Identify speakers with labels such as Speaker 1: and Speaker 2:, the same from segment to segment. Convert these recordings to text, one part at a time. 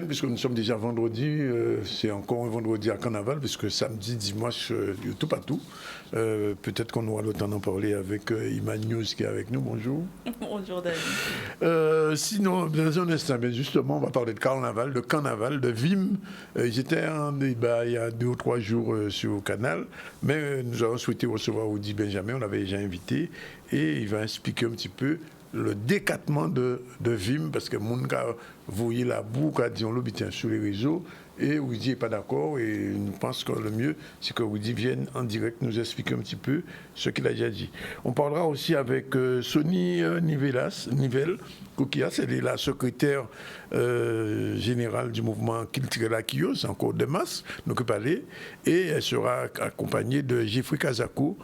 Speaker 1: Puisque nous sommes déjà vendredi, c'est encore un vendredi à Carnaval, puisque samedi, dimanche, tout partout. Peut-être qu'on aura le temps d'en parler avec Iman News qui est avec nous. Bonjour.
Speaker 2: Bonjour David.
Speaker 1: Sinon, dans un instant, justement, on va parler de Carnaval, de Vim. J'étais en débat il y a 2 ou 3 jours sur le canal, mais nous avons souhaité recevoir Audi Benjamin, on l'avait déjà invité, et il va expliquer un petit peu le décattement de Vim, parce que mon gars, vous voyez la boue, quand on l'obtient sur les réseaux, et Woody n'est pas d'accord, et nous pense que le mieux, c'est que Woody vienne en direct nous expliquer un petit peu ce qu'il a déjà dit. On parlera aussi avec Sonny Nivelle, elle est la secrétaire générale du mouvement Kiltirela-Kyo, c'est encore de masse, donc parler, et elle sera accompagnée de Jeffrey Kazako,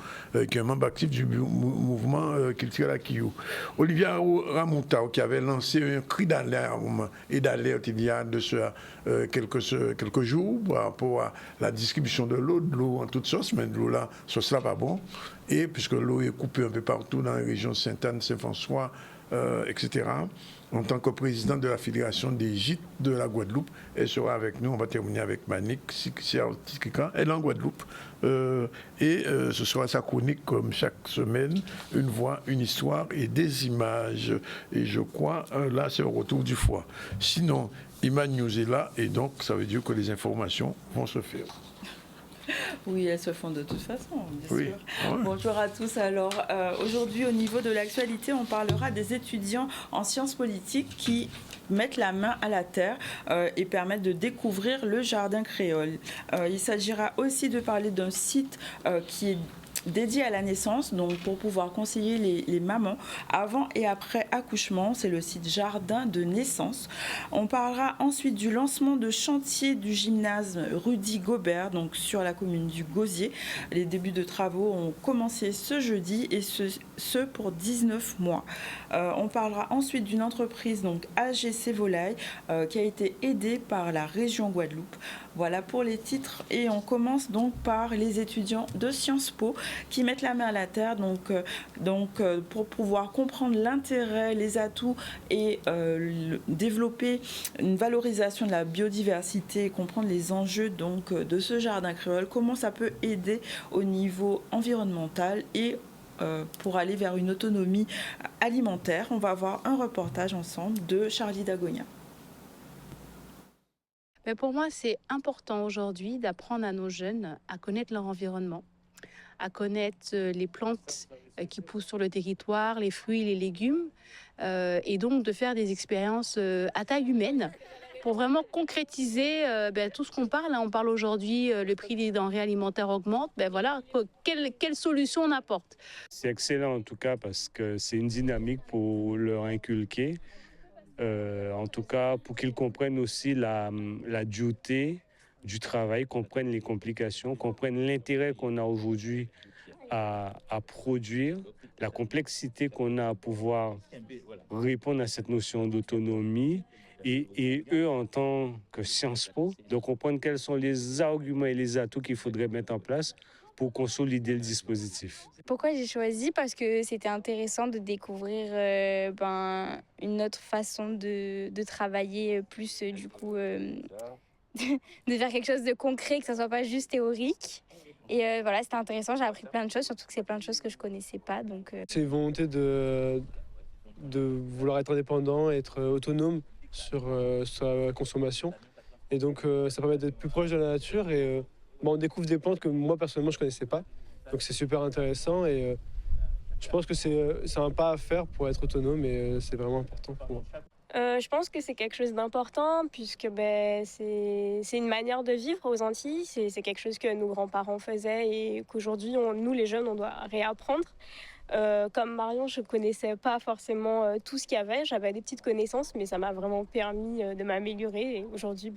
Speaker 1: qui est un membre actif du mouvement Kiltirela-Kyo. Olivia Ramontao, qui avait lancé un cri d'alarme et d'alerte il y a de cela quelques jours par rapport à la distribution de l'eau en toutes sortes, mais de l'eau là, ce n'est pas bon. Et puisque l'eau est coupée un peu partout dans les régions Sainte-Anne, Saint-François, etc. En tant que président de la Fédération des gîtes de la Guadeloupe, elle sera avec nous. On va terminer avec Manik Sikika, elle est en Guadeloupe. Ce sera sa chronique, comme chaque semaine, une voix, une histoire et des images. Et je crois, là, c'est au retour du foie. Sinon, Iman News est là, et donc ça veut dire que les informations vont se faire.
Speaker 2: Oui, elles se font de toute façon, bien sûr.
Speaker 1: Ouais.
Speaker 2: Bonjour à tous. Alors, aujourd'hui, au niveau de l'actualité, on parlera des étudiants en sciences politiques qui mettent la main à la terre et permettent de découvrir le jardin créole. Il s'agira aussi de parler d'un site qui est dédié à la naissance, donc pour pouvoir conseiller les mamans avant et après accouchement. C'est le site Jardin de naissance. On parlera ensuite du lancement de chantier du gymnase Rudy Gobert, donc sur la commune du Gosier. Les débuts de travaux ont commencé ce jeudi et ce pour 19 mois. On parlera ensuite d'une entreprise, donc AGC Volaille, qui a été aidée par la région Guadeloupe. Voilà pour les titres, et on commence donc par les étudiants de Sciences Po qui mettent la main à la terre pour pouvoir comprendre l'intérêt, les atouts et développer une valorisation de la biodiversité, comprendre les enjeux donc de ce jardin créole, comment ça peut aider au niveau environnemental et pour aller vers une autonomie alimentaire. On va voir un reportage ensemble de Charlie Dagonia.
Speaker 3: Mais pour moi, c'est important aujourd'hui d'apprendre à nos jeunes à connaître leur environnement, à connaître les plantes qui poussent sur le territoire, les fruits, les légumes, et donc de faire des expériences à taille humaine pour vraiment concrétiser tout ce qu'on parle. On parle aujourd'hui, le prix des denrées alimentaires augmente. Voilà, quelle solution on apporte?
Speaker 4: C'est excellent en tout cas parce que c'est une dynamique pour leur inculquer. En tout cas, pour qu'ils comprennent aussi la dureté du travail, comprennent les complications, comprennent l'intérêt qu'on a aujourd'hui à produire, la complexité qu'on a à pouvoir répondre à cette notion d'autonomie. Et eux, en tant que Sciences Po, de comprendre quels sont les arguments et les atouts qu'il faudrait mettre en place pour consolider le dispositif.
Speaker 5: Pourquoi j'ai choisi? Parce que c'était intéressant de découvrir une autre façon de travailler, plus du coup de faire quelque chose de concret, que ça soit pas juste théorique. Et voilà, c'était intéressant, j'ai appris plein de choses, surtout que c'est plein de choses que je connaissais pas.
Speaker 6: C'est une volonté de vouloir être indépendant, être autonome sur sa consommation. Et donc ça permet d'être plus proche de la nature et on découvre des plantes que moi personnellement je connaissais pas. Donc c'est super intéressant et je pense que c'est un pas à faire pour être autonome et c'est vraiment important pour moi.
Speaker 7: Je pense que c'est quelque chose d'important puisque c'est une manière de vivre aux Antilles. C'est quelque chose que nos grands-parents faisaient et qu'aujourd'hui, nous les jeunes, on doit réapprendre. Comme Marion, je ne connaissais pas forcément tout ce qu'il y avait. J'avais des petites connaissances, mais ça m'a vraiment permis de m'améliorer. Et aujourd'hui,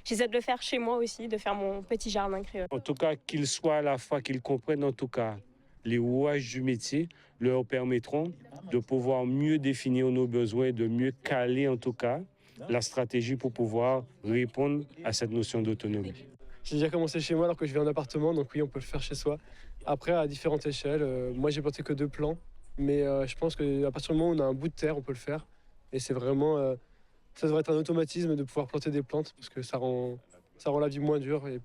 Speaker 7: j'essaie de le faire chez moi aussi, de faire mon petit jardin créole.
Speaker 4: En tout cas, qu'ils soient à la fois, qu'ils comprennent en tout cas les rouages du métier, leur permettront de pouvoir mieux définir nos besoins, de mieux caler en tout cas la stratégie pour pouvoir répondre à cette notion d'autonomie.
Speaker 6: J'ai déjà commencé chez moi alors que je vis en appartement, donc oui, on peut le faire chez soi. Après, à différentes échelles, moi j'ai planté que 2 plants, mais je pense qu'à partir du moment où on a un bout de terre, on peut le faire. Et c'est vraiment, ça devrait être un automatisme de pouvoir planter des plantes parce que ça rend la vie moins dure et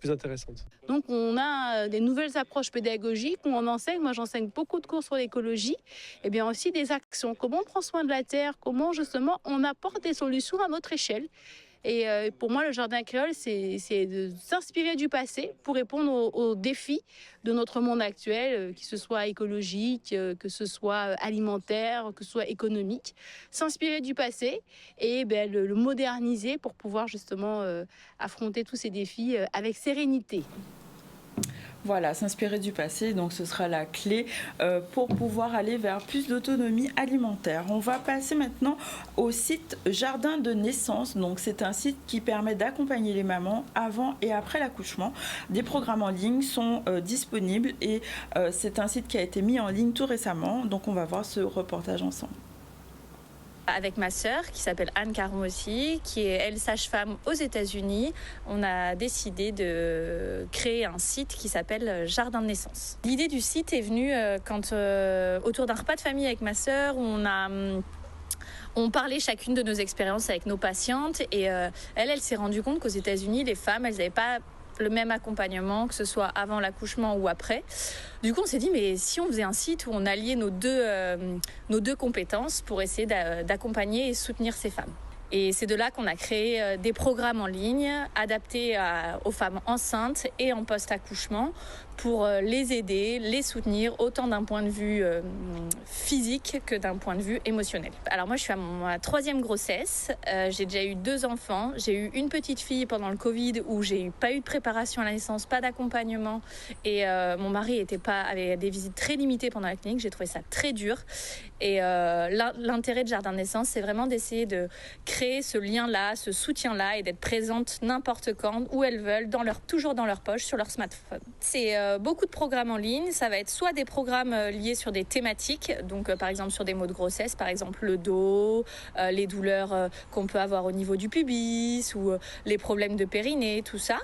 Speaker 6: plus intéressante.
Speaker 3: Donc on a des nouvelles approches pédagogiques où on enseigne, moi j'enseigne beaucoup de cours sur l'écologie, et bien aussi des actions, comment on prend soin de la terre, comment justement on apporte des solutions à notre échelle. Et pour moi, le jardin créole, c'est de s'inspirer du passé pour répondre aux défis de notre monde actuel, que ce soit écologique, que ce soit alimentaire, que ce soit économique. S'inspirer du passé et le moderniser pour pouvoir justement affronter tous ces défis avec sérénité.
Speaker 2: Voilà, s'inspirer du passé, donc ce sera la clé pour pouvoir aller vers plus d'autonomie alimentaire. On va passer maintenant au site Jardin de naissance. Donc c'est un site qui permet d'accompagner les mamans avant et après l'accouchement. Des programmes en ligne sont disponibles et c'est un site qui a été mis en ligne tout récemment. Donc on va voir ce reportage ensemble.
Speaker 8: Avec ma sœur qui s'appelle Anne Caron aussi, qui est elle sage-femme aux États-Unis, on a décidé de créer un site qui s'appelle Jardin de naissance. L'idée du site est venue quand autour d'un repas de famille avec ma sœur, on parlait chacune de nos expériences avec nos patientes et elle s'est rendue compte qu'aux États-Unis, les femmes, elles n'avaient pas le même accompagnement, que ce soit avant l'accouchement ou après. Du coup, on s'est dit, mais si on faisait un site où on alliait nos deux compétences pour essayer d'accompagner et soutenir ces femmes. Et c'est de là qu'on a créé des programmes en ligne adaptés aux femmes enceintes et en post-accouchement pour les aider, les soutenir, autant d'un point de vue physique que d'un point de vue émotionnel. Alors moi, je suis à ma 3e grossesse. J'ai déjà eu 2 enfants. J'ai eu une petite fille pendant le Covid où j'ai pas eu de préparation à la naissance, pas d'accompagnement. Et mon mari avait des visites très limitées pendant la clinique. J'ai trouvé ça très dur. Et l'intérêt de Jardin de naissance, c'est vraiment d'essayer de créer ce lien-là, ce soutien-là et d'être présente n'importe quand, où elles veulent, toujours dans leur poche, sur leur smartphone. C'est beaucoup de programmes en ligne. Ça va être soit des programmes liés sur des thématiques, donc par exemple sur des maux de grossesse, par exemple le dos, les douleurs qu'on peut avoir au niveau du pubis ou les problèmes de périnée, tout ça.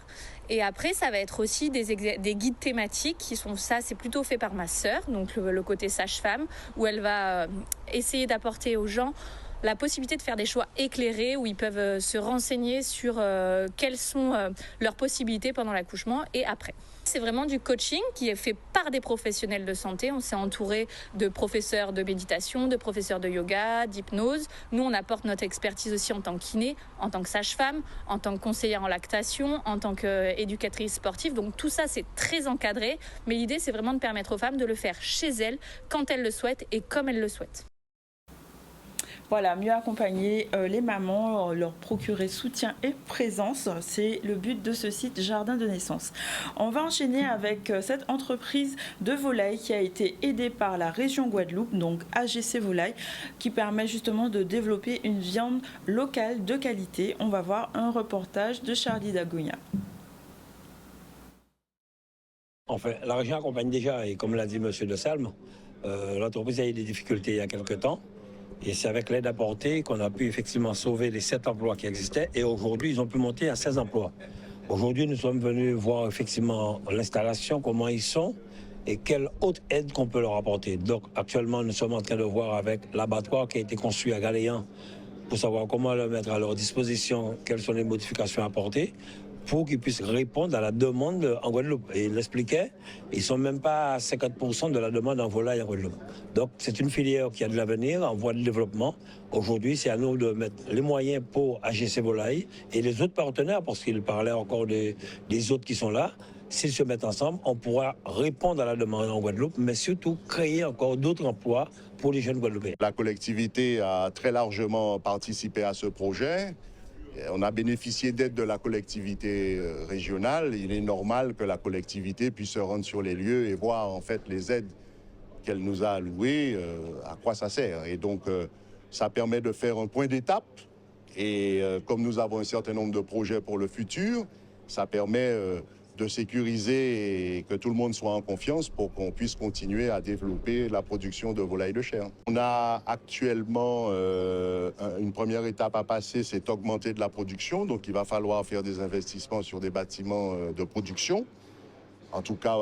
Speaker 8: Et après, ça va être aussi des guides thématiques c'est plutôt fait par ma sœur, donc le côté sage-femme, où elle va essayer d'apporter aux gens la possibilité de faire des choix éclairés où ils peuvent se renseigner sur quelles sont leurs possibilités pendant l'accouchement et après. C'est vraiment du coaching qui est fait par des professionnels de santé. On s'est entouré de professeurs de méditation, de professeurs de yoga, d'hypnose. Nous, on apporte notre expertise aussi en tant que kiné, en tant que sage-femme, en tant que conseillère en lactation, en tant qu'éducatrice sportive. Donc tout ça, c'est très encadré. Mais l'idée, c'est vraiment de permettre aux femmes de le faire chez elles, quand elles le souhaitent et comme elles le souhaitent.
Speaker 2: Voilà, mieux accompagner les mamans, leur procurer soutien et présence, c'est le but de ce site Jardin de naissance. On va enchaîner avec cette entreprise de volailles qui a été aidée par la région Guadeloupe, donc AGC Volaille, qui permet justement de développer une viande locale de qualité. On va voir un reportage de Charlie Dagonia.
Speaker 9: Enfin, la région accompagne déjà, et comme l'a dit M. De Salme, l'entreprise a eu des difficultés il y a quelques temps. Et c'est avec l'aide apportée qu'on a pu effectivement sauver les 7 emplois qui existaient. Et aujourd'hui, ils ont pu monter à 16 emplois. Aujourd'hui, nous sommes venus voir effectivement l'installation, comment ils sont et quelle autre aide qu'on peut leur apporter. Donc actuellement, nous sommes en train de voir avec l'abattoir qui a été construit à Galéan pour savoir comment le mettre à leur disposition, quelles sont les modifications apportées, pour qu'ils puissent répondre à la demande en Guadeloupe. Et il l'expliquait, ils ne sont même pas à 50% de la demande en volaille en Guadeloupe. Donc c'est une filière qui a de l'avenir, en voie de développement. Aujourd'hui, c'est à nous de mettre les moyens pour AGC Volaille et les autres partenaires, parce qu'il parlait encore des autres qui sont là, s'ils se mettent ensemble, on pourra répondre à la demande en Guadeloupe, mais surtout créer encore d'autres emplois pour les jeunes Guadeloupéens.
Speaker 10: La collectivité a très largement participé à ce projet. On a bénéficié d'aide de la collectivité régionale. Il est normal que la collectivité puisse se rendre sur les lieux et voir en fait les aides qu'elle nous a allouées, à quoi ça sert. Et donc, ça permet de faire un point d'étape. Et comme nous avons un certain nombre de projets pour le futur, ça permet de sécuriser et que tout le monde soit en confiance pour qu'on puisse continuer à développer la production de volailles de chair. On a actuellement une première étape à passer, c'est augmenter de la production. Donc il va falloir faire des investissements sur des bâtiments de production, en tout cas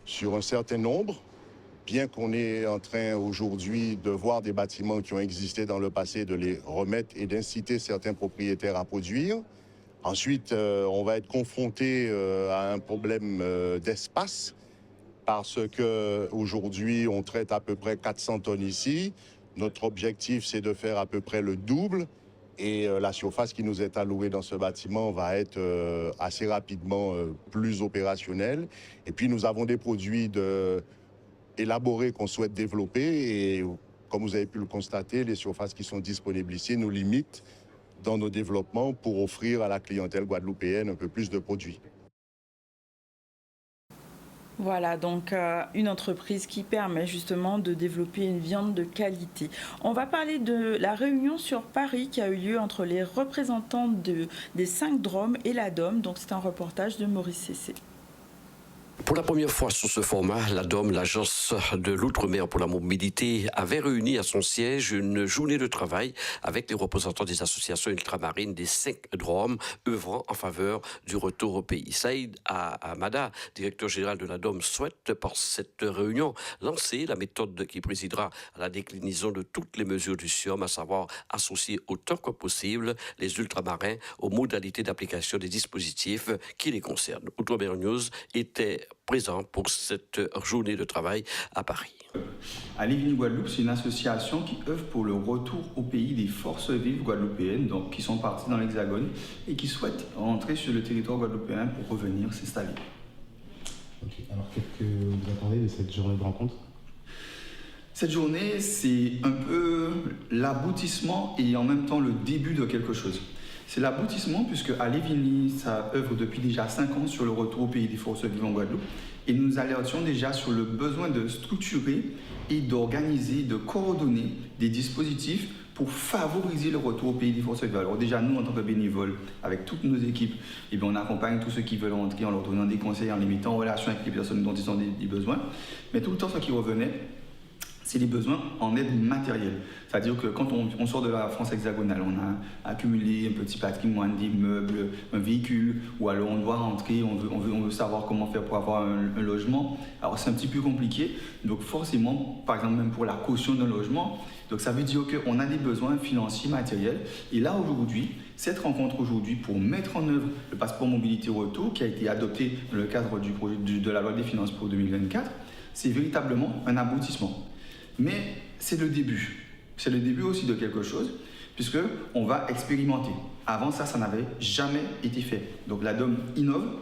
Speaker 10: sur un certain nombre. Bien qu'on est en train aujourd'hui de voir des bâtiments qui ont existé dans le passé, de les remettre et d'inciter certains propriétaires à produire. Ensuite, on va être confronté à un problème d'espace parce qu'aujourd'hui, on traite à peu près 400 tonnes ici. Notre objectif, c'est de faire à peu près le double. Et la surface qui nous est allouée dans ce bâtiment va être assez rapidement plus opérationnelle. Et puis, nous avons des produits élaborés qu'on souhaite développer. Et comme vous avez pu le constater, les surfaces qui sont disponibles ici nous limitent dans nos développements pour offrir à la clientèle guadeloupéenne un peu plus de produits.
Speaker 2: Voilà, donc une entreprise qui permet justement de développer une viande de qualité. On va parler de la réunion sur Paris qui a eu lieu entre les représentants des 5 DROM et la DOM. Donc c'est un reportage de Maurice Cessé.
Speaker 11: Pour la première fois sur ce format, la DOM, l'Agence de l'Outre-mer pour la mobilité, avait réuni à son siège une journée de travail avec les représentants des associations ultramarines des 5 DROM œuvrant en faveur du retour au pays. Saïd Ahmada, directeur général de la DOM, souhaite par cette réunion lancer la méthode qui présidera à la déclinaison de toutes les mesures du SIOM, à savoir associer autant que possible les ultramarins aux modalités d'application des dispositifs qui les concernent. Outre-mer News était présent pour cette journée de travail à Paris.
Speaker 12: Alivini Guadeloupe, c'est une association qui œuvre pour le retour au pays des forces vives guadeloupéennes, donc qui sont parties dans l'Hexagone et qui souhaitent rentrer sur le territoire guadeloupéen pour revenir s'installer.
Speaker 13: Ok, alors qu'est-ce que vous attendez de cette journée de rencontre ?
Speaker 12: Cette journée, c'est un peu l'aboutissement et en même temps le début de quelque chose. C'est l'aboutissement puisque Alivini, ça œuvre depuis déjà 5 ans sur le retour au pays des forces vives en Guadeloupe et nous alertions déjà sur le besoin de structurer et d'organiser, de coordonner des dispositifs pour favoriser le retour au pays des forces vives. Alors déjà, nous, en tant que bénévoles, avec toutes nos équipes, eh bien, on accompagne tous ceux qui veulent rentrer en leur donnant des conseils, en les mettant en relation avec les personnes dont ils ont des besoins. Mais tout le temps, ce qui revenait, c'est les besoins en aide matérielle. C'est-à-dire que quand on sort de la France hexagonale, on a accumulé un petit patrimoine, des meubles, un véhicule, ou alors on doit rentrer, on veut savoir comment faire pour avoir un logement. Alors c'est un petit peu compliqué, donc forcément, par exemple même pour la caution d'un logement, donc ça veut dire qu'on a des besoins financiers, matériels. Et là aujourd'hui, cette rencontre aujourd'hui pour mettre en œuvre le passeport mobilité retour qui a été adopté dans le cadre du projet de la loi des finances pour 2024, c'est véritablement un aboutissement. Mais c'est le début. C'est le début aussi de quelque chose, puisqu'on va expérimenter. Avant ça, ça n'avait jamais été fait. Donc la DOM innove,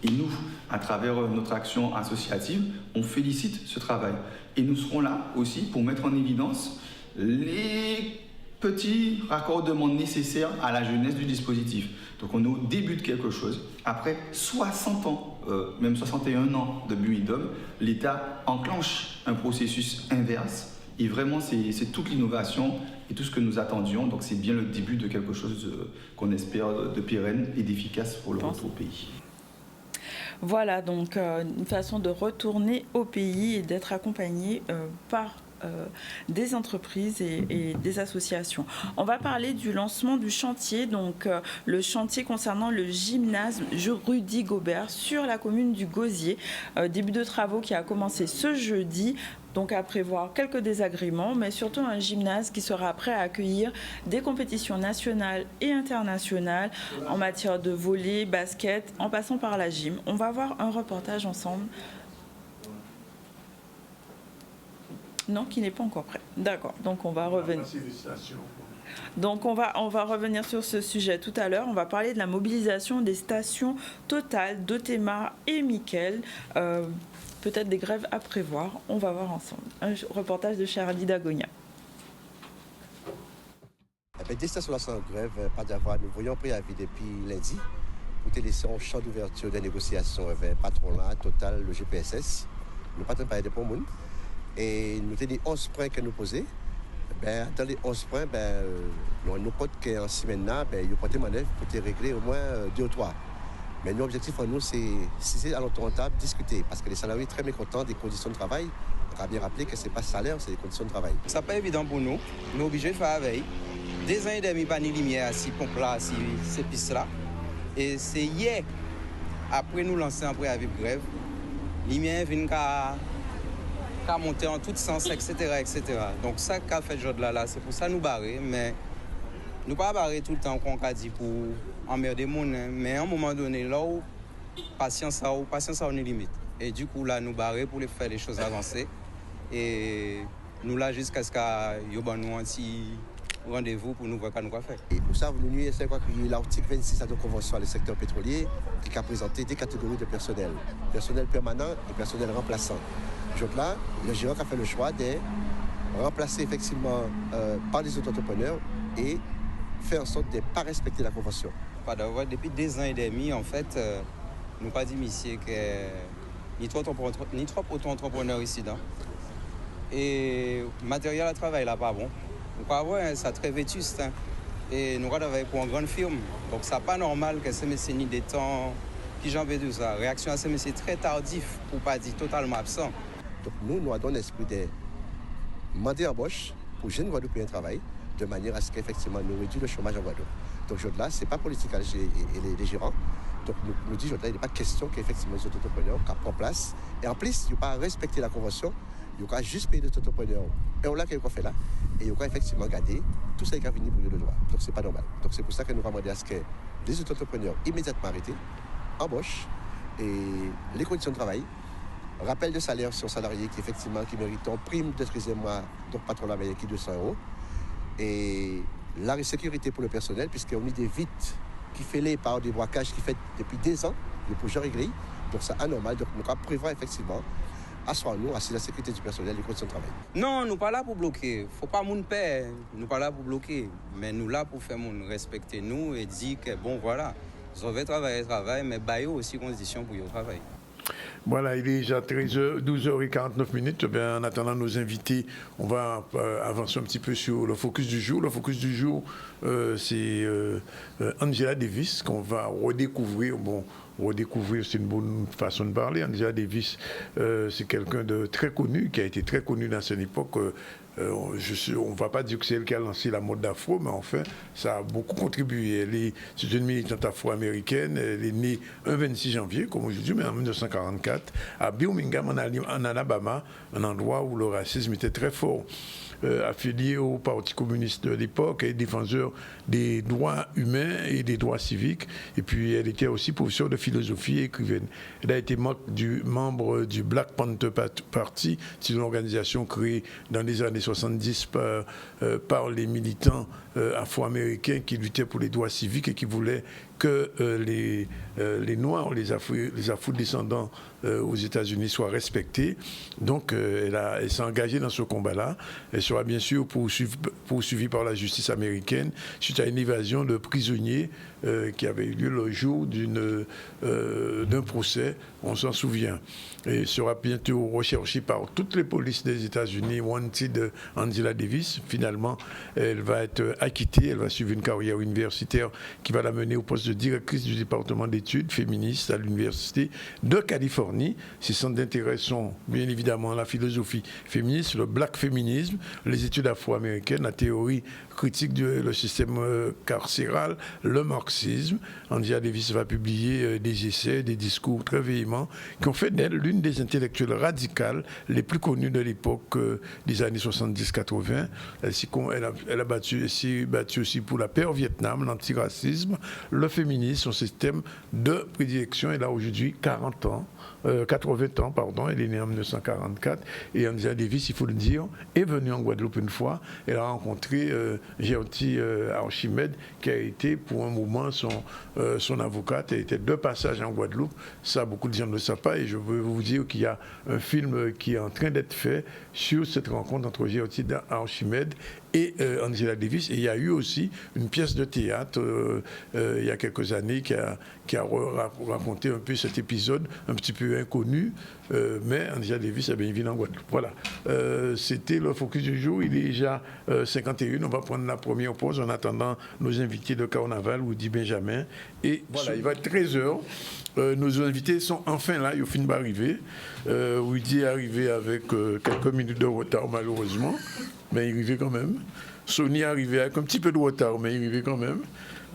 Speaker 12: et nous, à travers notre action associative, on félicite ce travail. Et nous serons là aussi pour mettre en évidence les petits raccordements nécessaires à la jeunesse du dispositif. Donc on est au début de quelque chose. Après 60 ans, même 61 ans de BUIDOM, l'État enclenche un processus inverse. Et vraiment, c'est toute l'innovation et tout ce que nous attendions. Donc c'est bien le début de quelque chose qu'on espère de pérenne et d'efficace pour le retour au pays.
Speaker 2: Voilà, donc une façon de retourner au pays et d'être accompagné par des entreprises et des associations. On va parler du lancement du chantier, donc le chantier concernant le gymnase Rudy Gobert sur la commune du Gosier. Début de travaux qui a commencé ce jeudi. Donc à prévoir quelques désagréments, mais surtout un gymnase qui sera prêt à accueillir des compétitions nationales et internationales en matière de volley, basket, en passant par la gym. On va voir un reportage ensemble. Non, qui n'est pas encore prêt. D'accord, donc on va revenir. Donc on va revenir sur ce sujet tout à l'heure. On va parler de la mobilisation des stations Total, Dotema et Mickel. Peut-être des grèves à prévoir. On va voir ensemble. Un reportage de Charlie Dagonia.
Speaker 14: Des stations là sont en grève, pas d'avoir. Nous voyons préavis depuis lundi pour te laisser en champ d'ouverture des négociations avec le patron là, Total, le GPSS. Nous pas parler de pour monde. Et nous avons 11 points que nous posons. Dans les 11 points, nous comptons qu'en semaine là, il y a pas de manœuvre pour te régler au moins 2 ou 3. Mais notre objectif pour nous, c'est, si c'est à l'autre table, discuter. Parce que les salariés sont très mécontents des conditions de travail. On a bien rappelé que ce n'est pas salaire, c'est les conditions de travail.
Speaker 15: Ce n'est pas évident pour nous. Nous sommes obligés de faire avec. 2 ans et demi, pas de lumière, si pompe là, si ces pistes là. Et c'est hier, après nous lancer un préavis de grève, la lumière vient qu'à monter en tout sens, etc., etc. Donc ça qu'a fait ce jour-là, c'est pour ça que nous barrer. Mais nous ne pas barrer tout le temps, qu'on a dit, pour emmerder les gens. Mais à un moment donné, là où patience a une limite. Et du coup, là, nous barrer pour les faire les choses avancer. Et nous là, jusqu'à ce qu'il y ait un petit rendez-vous pour nous voir ce qu'on va faire.
Speaker 14: Et pour ça, nous nuisons, c'est quoi qu'il y a l'article 26 de la Convention sur le secteur pétrolier qui a présenté des catégories de personnel. Personnel permanent et personnel remplaçant. Donc là, le gérant a fait le choix de remplacer effectivement par les auto-entrepreneurs et faire en sorte de ne pas respecter la Convention.
Speaker 15: Depuis 2 ans et demi, en fait, nous n'avons pas dit, monsieur, que ni trop auto-entrepreneurs ici. Et le matériel de travail là pas bon. Donc, ouais, ça très vétuste. Et nous travaillons pour une grande firme. Donc, ce n'est pas normal que ces messieurs ni des temps qui j'en veux de ça. Réaction à ces messieurs très tardif, pour ne pas dire totalement absent.
Speaker 14: Donc, nous avons l'esprit de demander embauche pour jeunes Guadeloupéens travail, de manière à ce qu'effectivement nous réduisons le chômage en Guadeloupe. Donc, là, ce n'est pas politique et les gérants. Donc, nous disons là, il n'est pas question qu'effectivement les auto-entrepreneurs prennent place. Et en plus, il n'y a pas respecter la convention. Il y a juste payer les auto-entrepreneurs. Et on l'a fait là. Et il y a effectivement gardé tout ça qui a venu pour le droit. Donc, ce n'est pas normal. Donc, c'est pour ça que nous avons demandé à ce que les auto-entrepreneurs immédiatement arrêtés, embauchent et les conditions de travail, rappel de salaire sur salariés qui effectivement qui méritent une prime de 13e mois, donc patron la qui est 200 €. Et la sécurité pour le personnel, puisqu'on a des vitres qui fait les par des braquages qui fait depuis 2 ans, le projet réglé. Donc, c'est anormal. Donc, nous avons prévu effectivement asseoir-nous, assurer la sécurité du personnel et les conditions de travail.
Speaker 15: Non, nous ne sommes pas là pour bloquer. Il ne faut pas nous perdre. Nous ne sommes pas là pour bloquer. Mais nous sommes là pour faire respecter nous et dire que bon, voilà, vous avez travaillé, mais il y a aussi conditions pour y travailler.
Speaker 1: Voilà, il est déjà 12h49. En attendant nos invités, on va avancer un petit peu sur le focus du jour. Le focus du jour, c'est Angela Davis qu'on va redécouvrir. Bon, redécouvrir, c'est une bonne façon de parler. Angela Davis, c'est quelqu'un de très connu, qui a été très connu dans son époque. On ne va pas dire que c'est elle qui a lancé la mode d'afro, mais enfin, ça a beaucoup contribué. C'est une militante afro-américaine. Elle est née un 26 janvier, comme aujourd'hui, mais en 1944, à Birmingham, en Alabama, un endroit où le racisme était très fort. Affiliée au Parti communiste de l'époque, et défenseur des droits humains et des droits civiques. Et puis, elle était aussi professeure de philosophie et écrivaine. Elle a été membre du Black Panther Party, c'est une organisation créée dans les années 70 par les militants afro-américains qui luttaient pour les droits civiques et qui voulaient que les Noirs, les afro-descendants aux États-Unis soient respectés. Donc, elle s'est engagée dans ce combat-là. Elle sera bien sûr poursuivie par la justice américaine suite à une évasion de prisonniers qui avait eu lieu le jour d'un procès, on s'en souvient. Et sera bientôt recherchée par toutes les polices des États-Unis, wanted Angela Davis. Finalement, elle va être acquittée, elle va suivre une carrière universitaire qui va la mener au poste de directrice du département d'études féministes à l'Université de Californie. Ses centres d'intérêt sont bien évidemment la philosophie féministe, le black féminisme, les études afro-américaines, la théorie critique du système carcéral, le marxisme. Angela Davis va publier des essais, des discours très véhéments qui ont fait d'elle l'une des intellectuelles radicales les plus connues de l'époque des années 70-80. Elle s'est battue aussi pour la paix au Vietnam, l'antiracisme, le féminise, son système de prédilection. Elle a aujourd'hui 80 ans, pardon. Elle est née en 1944. Et Angela Davis, il faut le dire, est venue en Guadeloupe une fois. Elle a rencontré Géorti Archimède, qui a été pour un moment son avocate. Elle était de passage en Guadeloupe. Ça, beaucoup de gens ne le savent pas. Et je veux vous dire qu'il y a un film qui est en train d'être fait sur cette rencontre entre Géorti Archimède et Angela Davis. Et il y a eu aussi une pièce de théâtre il y a quelques années qui a raconté un peu cet épisode un petit peu inconnu, mais Angela Davis a bien venu en Guadeloupe. Voilà, c'était le focus du jour. Il est déjà 51. On va prendre la première pause en attendant nos invités de Carnaval, Woody Benjamin. Et voilà, il va être 13h. Nos invités sont enfin là, ils ont fini d'arriver. Woody est arrivé avec quelques minutes de retard, malheureusement, mais il arrivait quand même. Sony est arrivé avec un petit peu de retard, mais il arrivait quand même.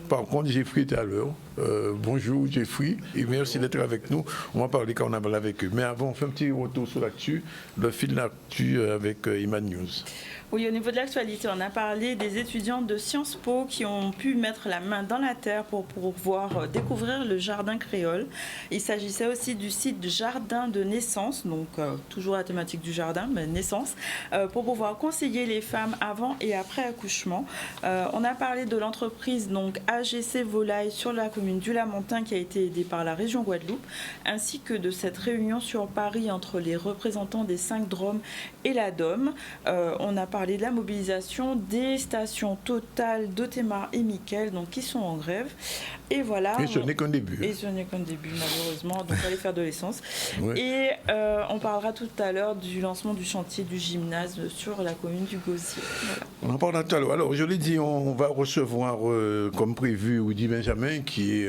Speaker 1: Par contre, Jeffrey est à l'heure. Bonjour Jeffrey, et merci d'être avec nous. On va parler Carnaval avec eux. Mais avant, on fait un petit retour sur l'actu, le fil d'actu avec Iman News.
Speaker 2: Oui, au niveau de l'actualité, on a parlé des étudiants de Sciences Po qui ont pu mettre la main dans la terre pour pouvoir découvrir le jardin créole. Il s'agissait aussi du site Jardin de Naissance, donc toujours la thématique du jardin, mais naissance, pour pouvoir conseiller les femmes avant et après accouchement. On a parlé de l'entreprise donc AGC Volaille sur la commune du Lamentin qui a été aidée par la région Guadeloupe, ainsi que de cette réunion sur Paris entre les représentants des 5 DROM et la DOM. On a parler de la mobilisation des stations Total, Dotemar et Mickel, donc qui sont en grève. Et voilà.
Speaker 1: Et ce n'est qu'un début.
Speaker 2: Et ce n'est qu'un début, malheureusement. Donc, il fallait faire de l'essence.
Speaker 1: Ouais.
Speaker 2: Et on parlera tout à l'heure du lancement du chantier du gymnase sur la commune du Gosier. Voilà.
Speaker 1: On en parlera tout à l'heure. Alors, je l'ai dit, on va recevoir, comme prévu, Woody Benjamin, qui est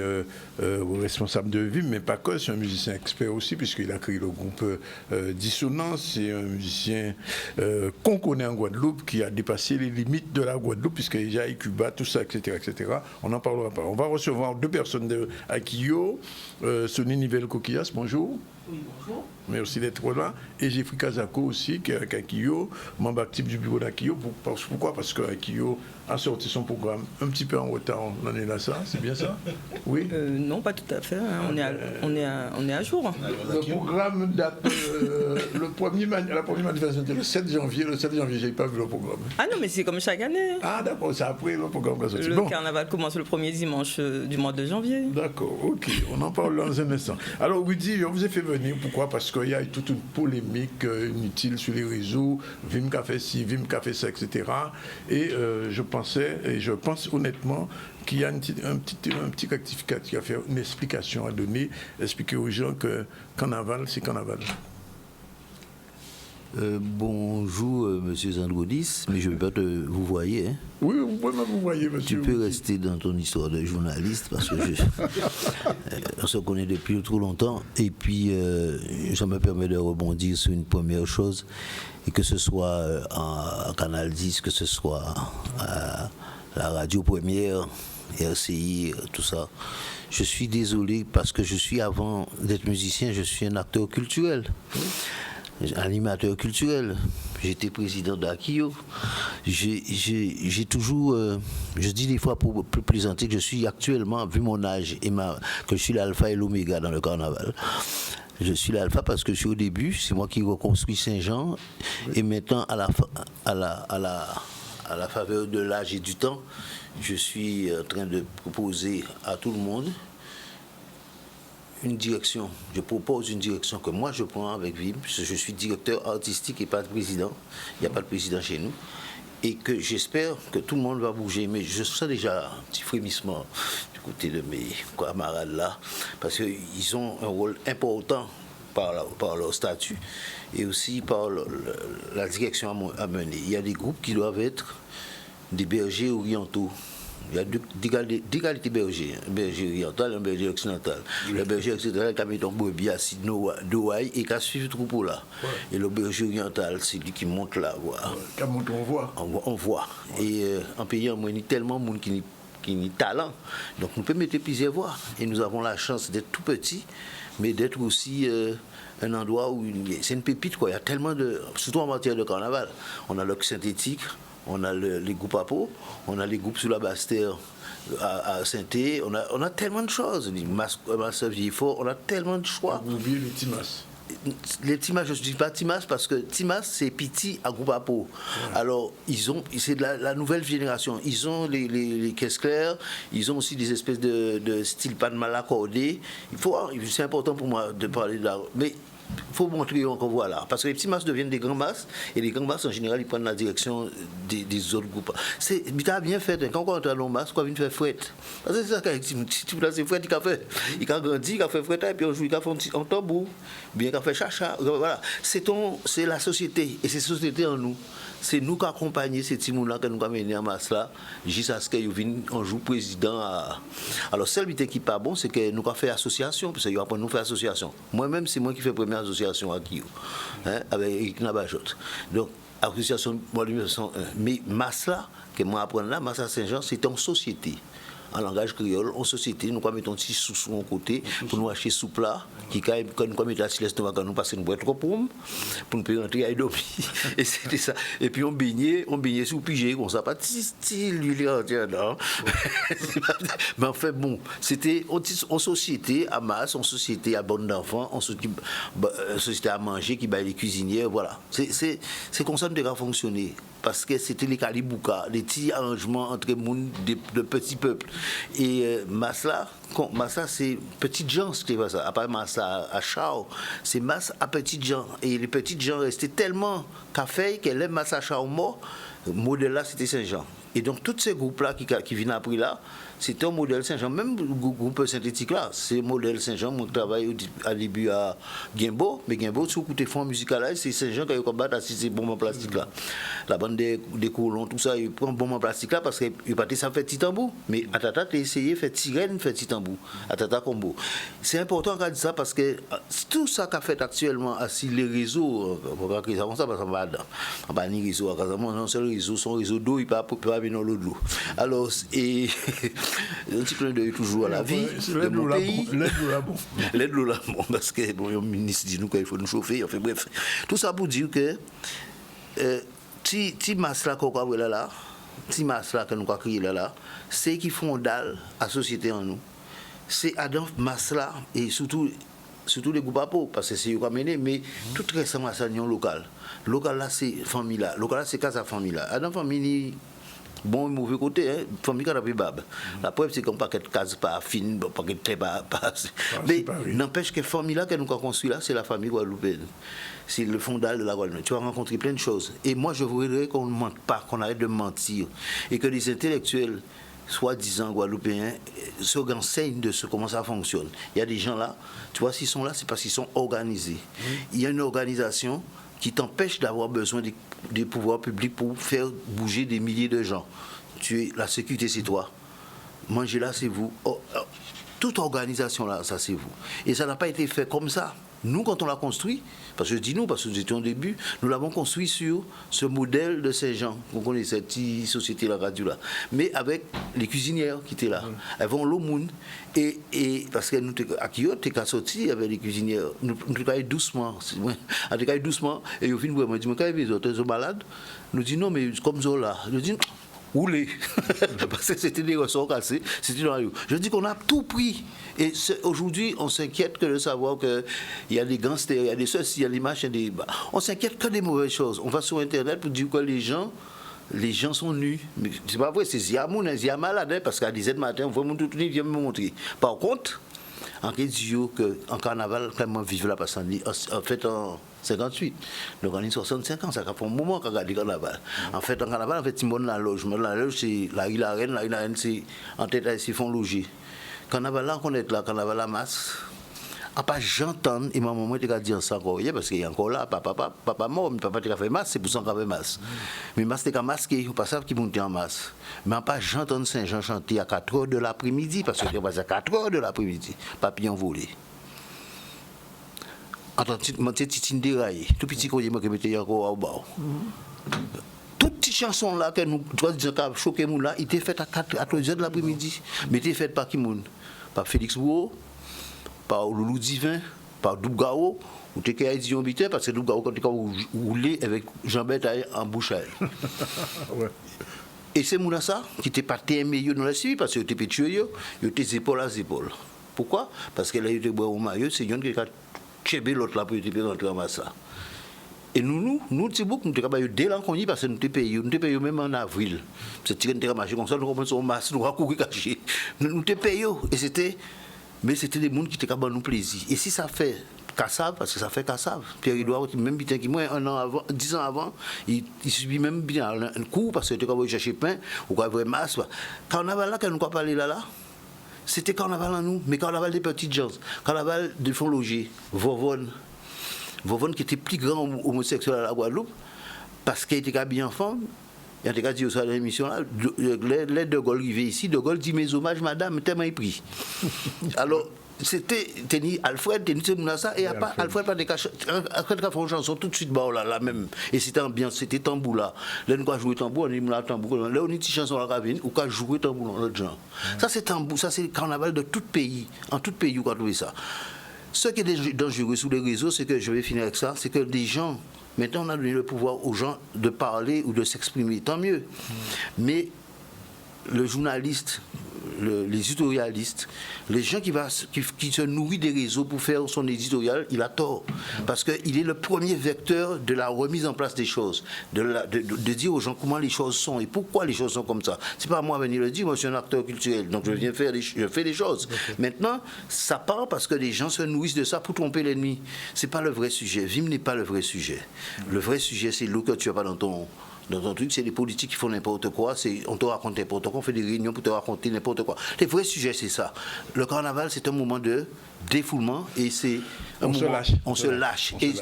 Speaker 1: responsable de VIM, mais pas que, c'est un musicien expert aussi, puisqu'il a créé le groupe Dissonance. C'est un musicien qu'on connaît en Guadeloupe, qui a dépassé les limites de la Guadeloupe, puisqu'il y a Cuba, tout ça, etc., etc. On n'en parlera pas. On va recevoir 2 personnes de Akio, Sony Nivelle-Coquillas, bonjour.
Speaker 16: Oui, bonjour.
Speaker 1: Merci d'être là. Et Jeffrey Kazako aussi, qui est avec Akio, membre actif du bureau d'Akio. Pourquoi? Parce que Akio a sorti son programme un petit peu en retard. On en est là, ça? C'est bien ça? Oui?
Speaker 16: Non, pas tout à fait. Hein. On est à jour.
Speaker 1: Le programme date... la première manifestation était le 7 janvier. Le 7 janvier, je n'ai pas vu le programme.
Speaker 16: Ah non, mais c'est comme chaque année.
Speaker 1: Ah d'accord, c'est après le programme qui a sorti.
Speaker 16: Le carnaval commence le premier dimanche du mois de janvier.
Speaker 1: D'accord, ok. On en parle dans un instant. Alors, Woody, je vous ai fait venir. Pourquoi? Parce qu'il y a toute une polémique inutile sur les réseaux. Vim Café ci, Vim Café ça, etc. Et je pense honnêtement qu'il y a un petit rectificatif à faire, une explication à donner, expliquer aux gens que carnaval, c'est carnaval.
Speaker 17: Bonjour, monsieur Zandrodis, mais je ne veux pas te vous voyez. Hein.
Speaker 1: Oui, vous pouvez vous voyez, monsieur.
Speaker 17: Tu peux rester dans ton histoire de journaliste parce que on se connaît depuis trop longtemps. Et puis, ça me permet de rebondir sur une première chose, et que ce soit à Canal 10, que ce soit à la radio première, RCI, tout ça. Je suis désolé parce que je suis, avant d'être musicien, je suis un acteur culturel. Animateur culturel. J'étais président d'Akio. J'ai toujours, je dis des fois pour plaisanter, que je suis actuellement, vu mon âge, que je suis l'alpha et l'oméga dans le carnaval. Je suis l'alpha parce que je suis au début, c'est moi qui reconstruis Saint-Jean. Et maintenant, à la faveur de l'âge et du temps, je suis en train de proposer à tout le monde une direction. Je propose une direction que moi je prends avec Vim, parce que je suis directeur artistique et pas de président. Il n'y a pas de président chez nous. Et que j'espère que tout le monde va bouger. Mais je sens déjà un petit frémissement du côté de mes camarades là, parce qu'ils ont un rôle important par leur statut et aussi par la direction à mener. Il y a des groupes qui doivent être des bergers orientaux. Il y a deux qualités bergers, un berger oriental et un berger occidental. Le berger occidental qui a mis un brebis assis d'Ouaï et qui a suivi ce troupeau-là. Ouais. Et le berger oriental, c'est lui qui monte la voie.
Speaker 1: Qui monte, on voit.
Speaker 17: On voit. Ouais. Et en pays, il y a tellement de monde qui ont talent. Donc nous pouvons mettre plusieurs voies. Et nous avons la chance d'être tout petits, mais d'être aussi un endroit où c'est une pépite, quoi. Il y a tellement de... Surtout en matière de carnaval. On a le synthétique. On a les groupes à peau, on a les groupes sous la basse-terre à Saint-Thé, on a tellement de choses. Villefort, on a tellement de choix.
Speaker 1: Vous oubliez les Timas.
Speaker 17: Les Timas, je ne dis pas Timas parce que Timas, c'est petit à Goupapo. Alors, c'est de la nouvelle génération. Ils ont les caisses claires, ils ont aussi des espèces de style pas de mal accordé. C'est important pour moi de parler de la. Mais il faut montrer encore voilà. Parce que les petits masses deviennent des grands masses, et les grands masses, en général, ils prennent la direction des autres groupes. C'est bien fait. Quand on entre dans masse, quoi, vient faire fouette. Parce que c'est ça si tu places fouette, il a fait. Il a grandi, il a fait fouette, et puis on joue, il a fait un tambour, bien qu'il a fait chacha. Voilà. C'est la société, et c'est la société en nous. C'est nous qui accompagnons ces petits gens-là, que nous avons menés en masse là, jusqu'à ce qu'ils viennent un jour président. Alors, celle qui n'est pas bon, c'est que nous avons fait association, parce qu'ils apprennent nous faire association. Moi-même, c'est moi qui fais la première association à Kio, avec Eric Nabajot. Donc, association, moi, 1901. Mais masse là, que moi apprends là, masse à Saint-Jean, c'est en société. En langage créole, en société, nous mettons un petit sous sur mon côté pour nous acheter sous plat, quand nous mettons la silence, nous passons une boîte trop pour nous payer rentrer et dormir. Et c'était ça. Et puis on baignait sous pigé, comme ça, pas style, l'huile entière, non. Mais en fait, bon, c'était en société à masse, en société à bonne d'enfants, en société à manger, qui bat les cuisinières, voilà. C'est comme ça que nous avons fonctionné. Parce que c'était les caliboukas, les petits arrangements entre de petits peuples. Et Massa, c'est petites gens, ce qui est ça. Après Massa à Chao, c'est Massa à petites gens. Et les petites gens restaient tellement café qu'elle aime Massa à Chao mort. Le modèle là, c'était Saint-Jean. Et donc, tous ces groupes-là qui viennent après là, c'était un modèle Saint-Jean. Même le groupe synthétique là, c'est un modèle Saint-Jean. Mon travail à début à Guimbo, mais Guimbo, si vous écoutez fond musical là, c'est Saint-Jean qui a combattu à ces bombes en plastique là. La bande des colons, tout ça, ils prennent bombe en plastique là parce qu'ils partent ça fait petit tambour. Mais Atata, tu as essayé de faire sirène, faire petit tambour. Atata combo. C'est important qu'on dise ça parce que tout ça qu'a fait actuellement sur les réseaux, on va pas ça parce qu'on va pas ni réseau à Casamance, non, c'est le réseau, son réseau d'eau, il ne peut pas venir dans l'eau de l'eau. Alors, et un petit clin d'œil toujours à la vie de mon pays. L'aide de la bon, parce que bon, le ministre dit nous qu'il faut nous chauffer. Enfin bref, tout ça pour dire que ti masse là qu'on a là, ti masse là que nous avons créé là, c'est qui fondale la société en nous. C'est Adam masse là et surtout les groupes à peau, parce que c'est eux qui amènent, mais tout récemment c'est l'union locale. Local là c'est famille là, local là c'est casa famille là. Adam famille bon et mauvais côté, hein, famille qui a bab. La preuve c'est qu'on paquet de cases pas fine, paquet de tête pas. Mais n'empêche que famille là que nous avons construit là, c'est la famille guadeloupéenne. C'est le fondal de la Guadeloupe. Tu vas rencontrer plein de choses. Et moi je voudrais qu'on ne mente pas, qu'on arrête de mentir et que les intellectuels soi-disant guadeloupéens se renseignent de comment ça fonctionne. Il y a des gens là, tu vois, s'ils sont là, c'est parce qu'ils sont organisés. Il y a une organisation qui t'empêche d'avoir besoin des pouvoirs publics pour faire bouger des milliers de gens. La sécurité, c'est toi. Manger là, c'est vous. Toute organisation là, ça c'est vous. Et ça n'a pas été fait comme ça. Nous, quand on l'a construit, parce que je dis nous, parce que nous étions au début, nous l'avons construit sur ce modèle de Saint-Jean. Vous connaissez cette petite société la radio là. Mais avec les cuisinières qui étaient là. Elles vont l'eau moun. Et parce que nous, à Kyoto, tu es sorti avec les cuisinières. Nous travaillons doucement. On travaille doucement. Et au final, on dit, mais quand les autres sont malades, nous disons, non, mais comme ça là. Je dis, rouler. Parce que c'était des ressorts cassés. C'était dans la rue. Je dis qu'on a tout pris. Et aujourd'hui, on s'inquiète que de savoir qu'il y a des gangsters, il y a des ceci, il y a des machins, on s'inquiète que des mauvaises choses. On va sur Internet pour dire que les gens sont nus. Mais c'est pas vrai, c'est Ziamoun, Zia malade, parce qu'à 10h du matin, on voit mon tout vient me montrer. Par contre, en question qu'en carnaval, comment vivre là, parce en fait, en 58. Donc on est 65 ans, ça fait un moment qu'on regarde le carnaval. En fait, en carnaval, en fait, c'est la loge. La loge, c'est la rue La Reine, c'est en tête, ils font loger. Carnaval là, on est là, carnaval à masse. Après, j'entends, et ma maman était dit ça encore hier, parce qu'il y a encore là, papa mort, mais papa a fait masse, c'est pour ça qu'on fait masse. Mais masse, c'était masqué, on ne sait pas qu'il montait en masse. Mais après, j'entends Saint-Jean chanter à 4h de l'après-midi, parce que c'est à 4h de l'après-midi, papillon volé. Attends, mon petit déraillé, tout petit collier qui mettait encore au bas. Toute petite chanson là que nous choqué nous là, il était faite à 3h de l'après-midi, mais il était faite par qui moun? Par Félix Bouot, par Loulou Divin, par Dougao, ou t'es qu'à dire parce que Dougao quand tu as roulé avec Jean-Bert en bouche. Et c'est ça qui n'était pas meilleur dans la civile parce que était pétué, il était épaule à épaule. Pourquoi? Parce qu'elle a eu des bois au maillot, c'est une qui a chébé l'autre là pour être rentrer en masse là. Et nous, nous sommes capables dès l'an qu'on y parce que nous sommes payés même en avril. C'est tiré de marché comme ça, nous commençons en masse, nous courir caché. Nous sommes payés et c'était des gens qui étaient capables de nous plaisir. Et si ça fait Kassav, parce que ça fait Kassav. Pierre-Edouard, même bien qui moi, 10 ans avant, il subit même bien un coup parce que tu as chercher pain ou quoi, vrai masse. Carnaval là, quand nous parlons là, c'était carnaval en nous, mais carnaval des petites gens. Carnaval de fonds logés, Vovon qui était plus grand homosexuel à la Guadeloupe, parce qu'il était habillé en femme. Il y a dit ça dans l'émission là, les De Gaulle arrivaient ici, De Gaulle dit mes hommages, madame, tellement pris. Alors, c'était Alfred, ça, et Alfred pas des cachets. Alfred a fait une chanson tout de suite, là même. Et c'était ambiance, c'était tambour là. Là, nous avons joué tambour, on a mis la tambour. Là, on a une petite chanson à la cabine, ou qu'on jouer tambour dans l'autre genre. Ça, c'est tambour, ça, c'est le carnaval de tout pays. En tout pays, on a trouvé ça. Ce qui est dangereux sur les réseaux, c'est que je vais finir avec ça, c'est que les gens, maintenant on a donné le pouvoir aux gens de parler ou de s'exprimer, tant mieux. Mais le journaliste, les éditorialistes, les gens qui se nourrissent des réseaux pour faire son éditorial, il a tort. Parce qu'il est le premier vecteur de la remise en place des choses, de dire aux gens comment les choses sont et pourquoi les choses sont comme ça. C'est pas à moi de venir le dire, moi je suis un acteur culturel, donc je fais des choses. Okay. Maintenant, ça part parce que les gens se nourrissent de ça pour tromper l'ennemi. C'est pas le vrai sujet. Vim n'est pas le vrai sujet. Le vrai sujet, c'est l'eau que tu n'as pas dans ton truc, c'est les politiques qui font n'importe quoi, on te raconte n'importe quoi, on fait des réunions pour te raconter n'importe quoi. Les vrais sujets, c'est ça. Le carnaval, c'est un moment de défoulement et c'est un moment on se lâche. Et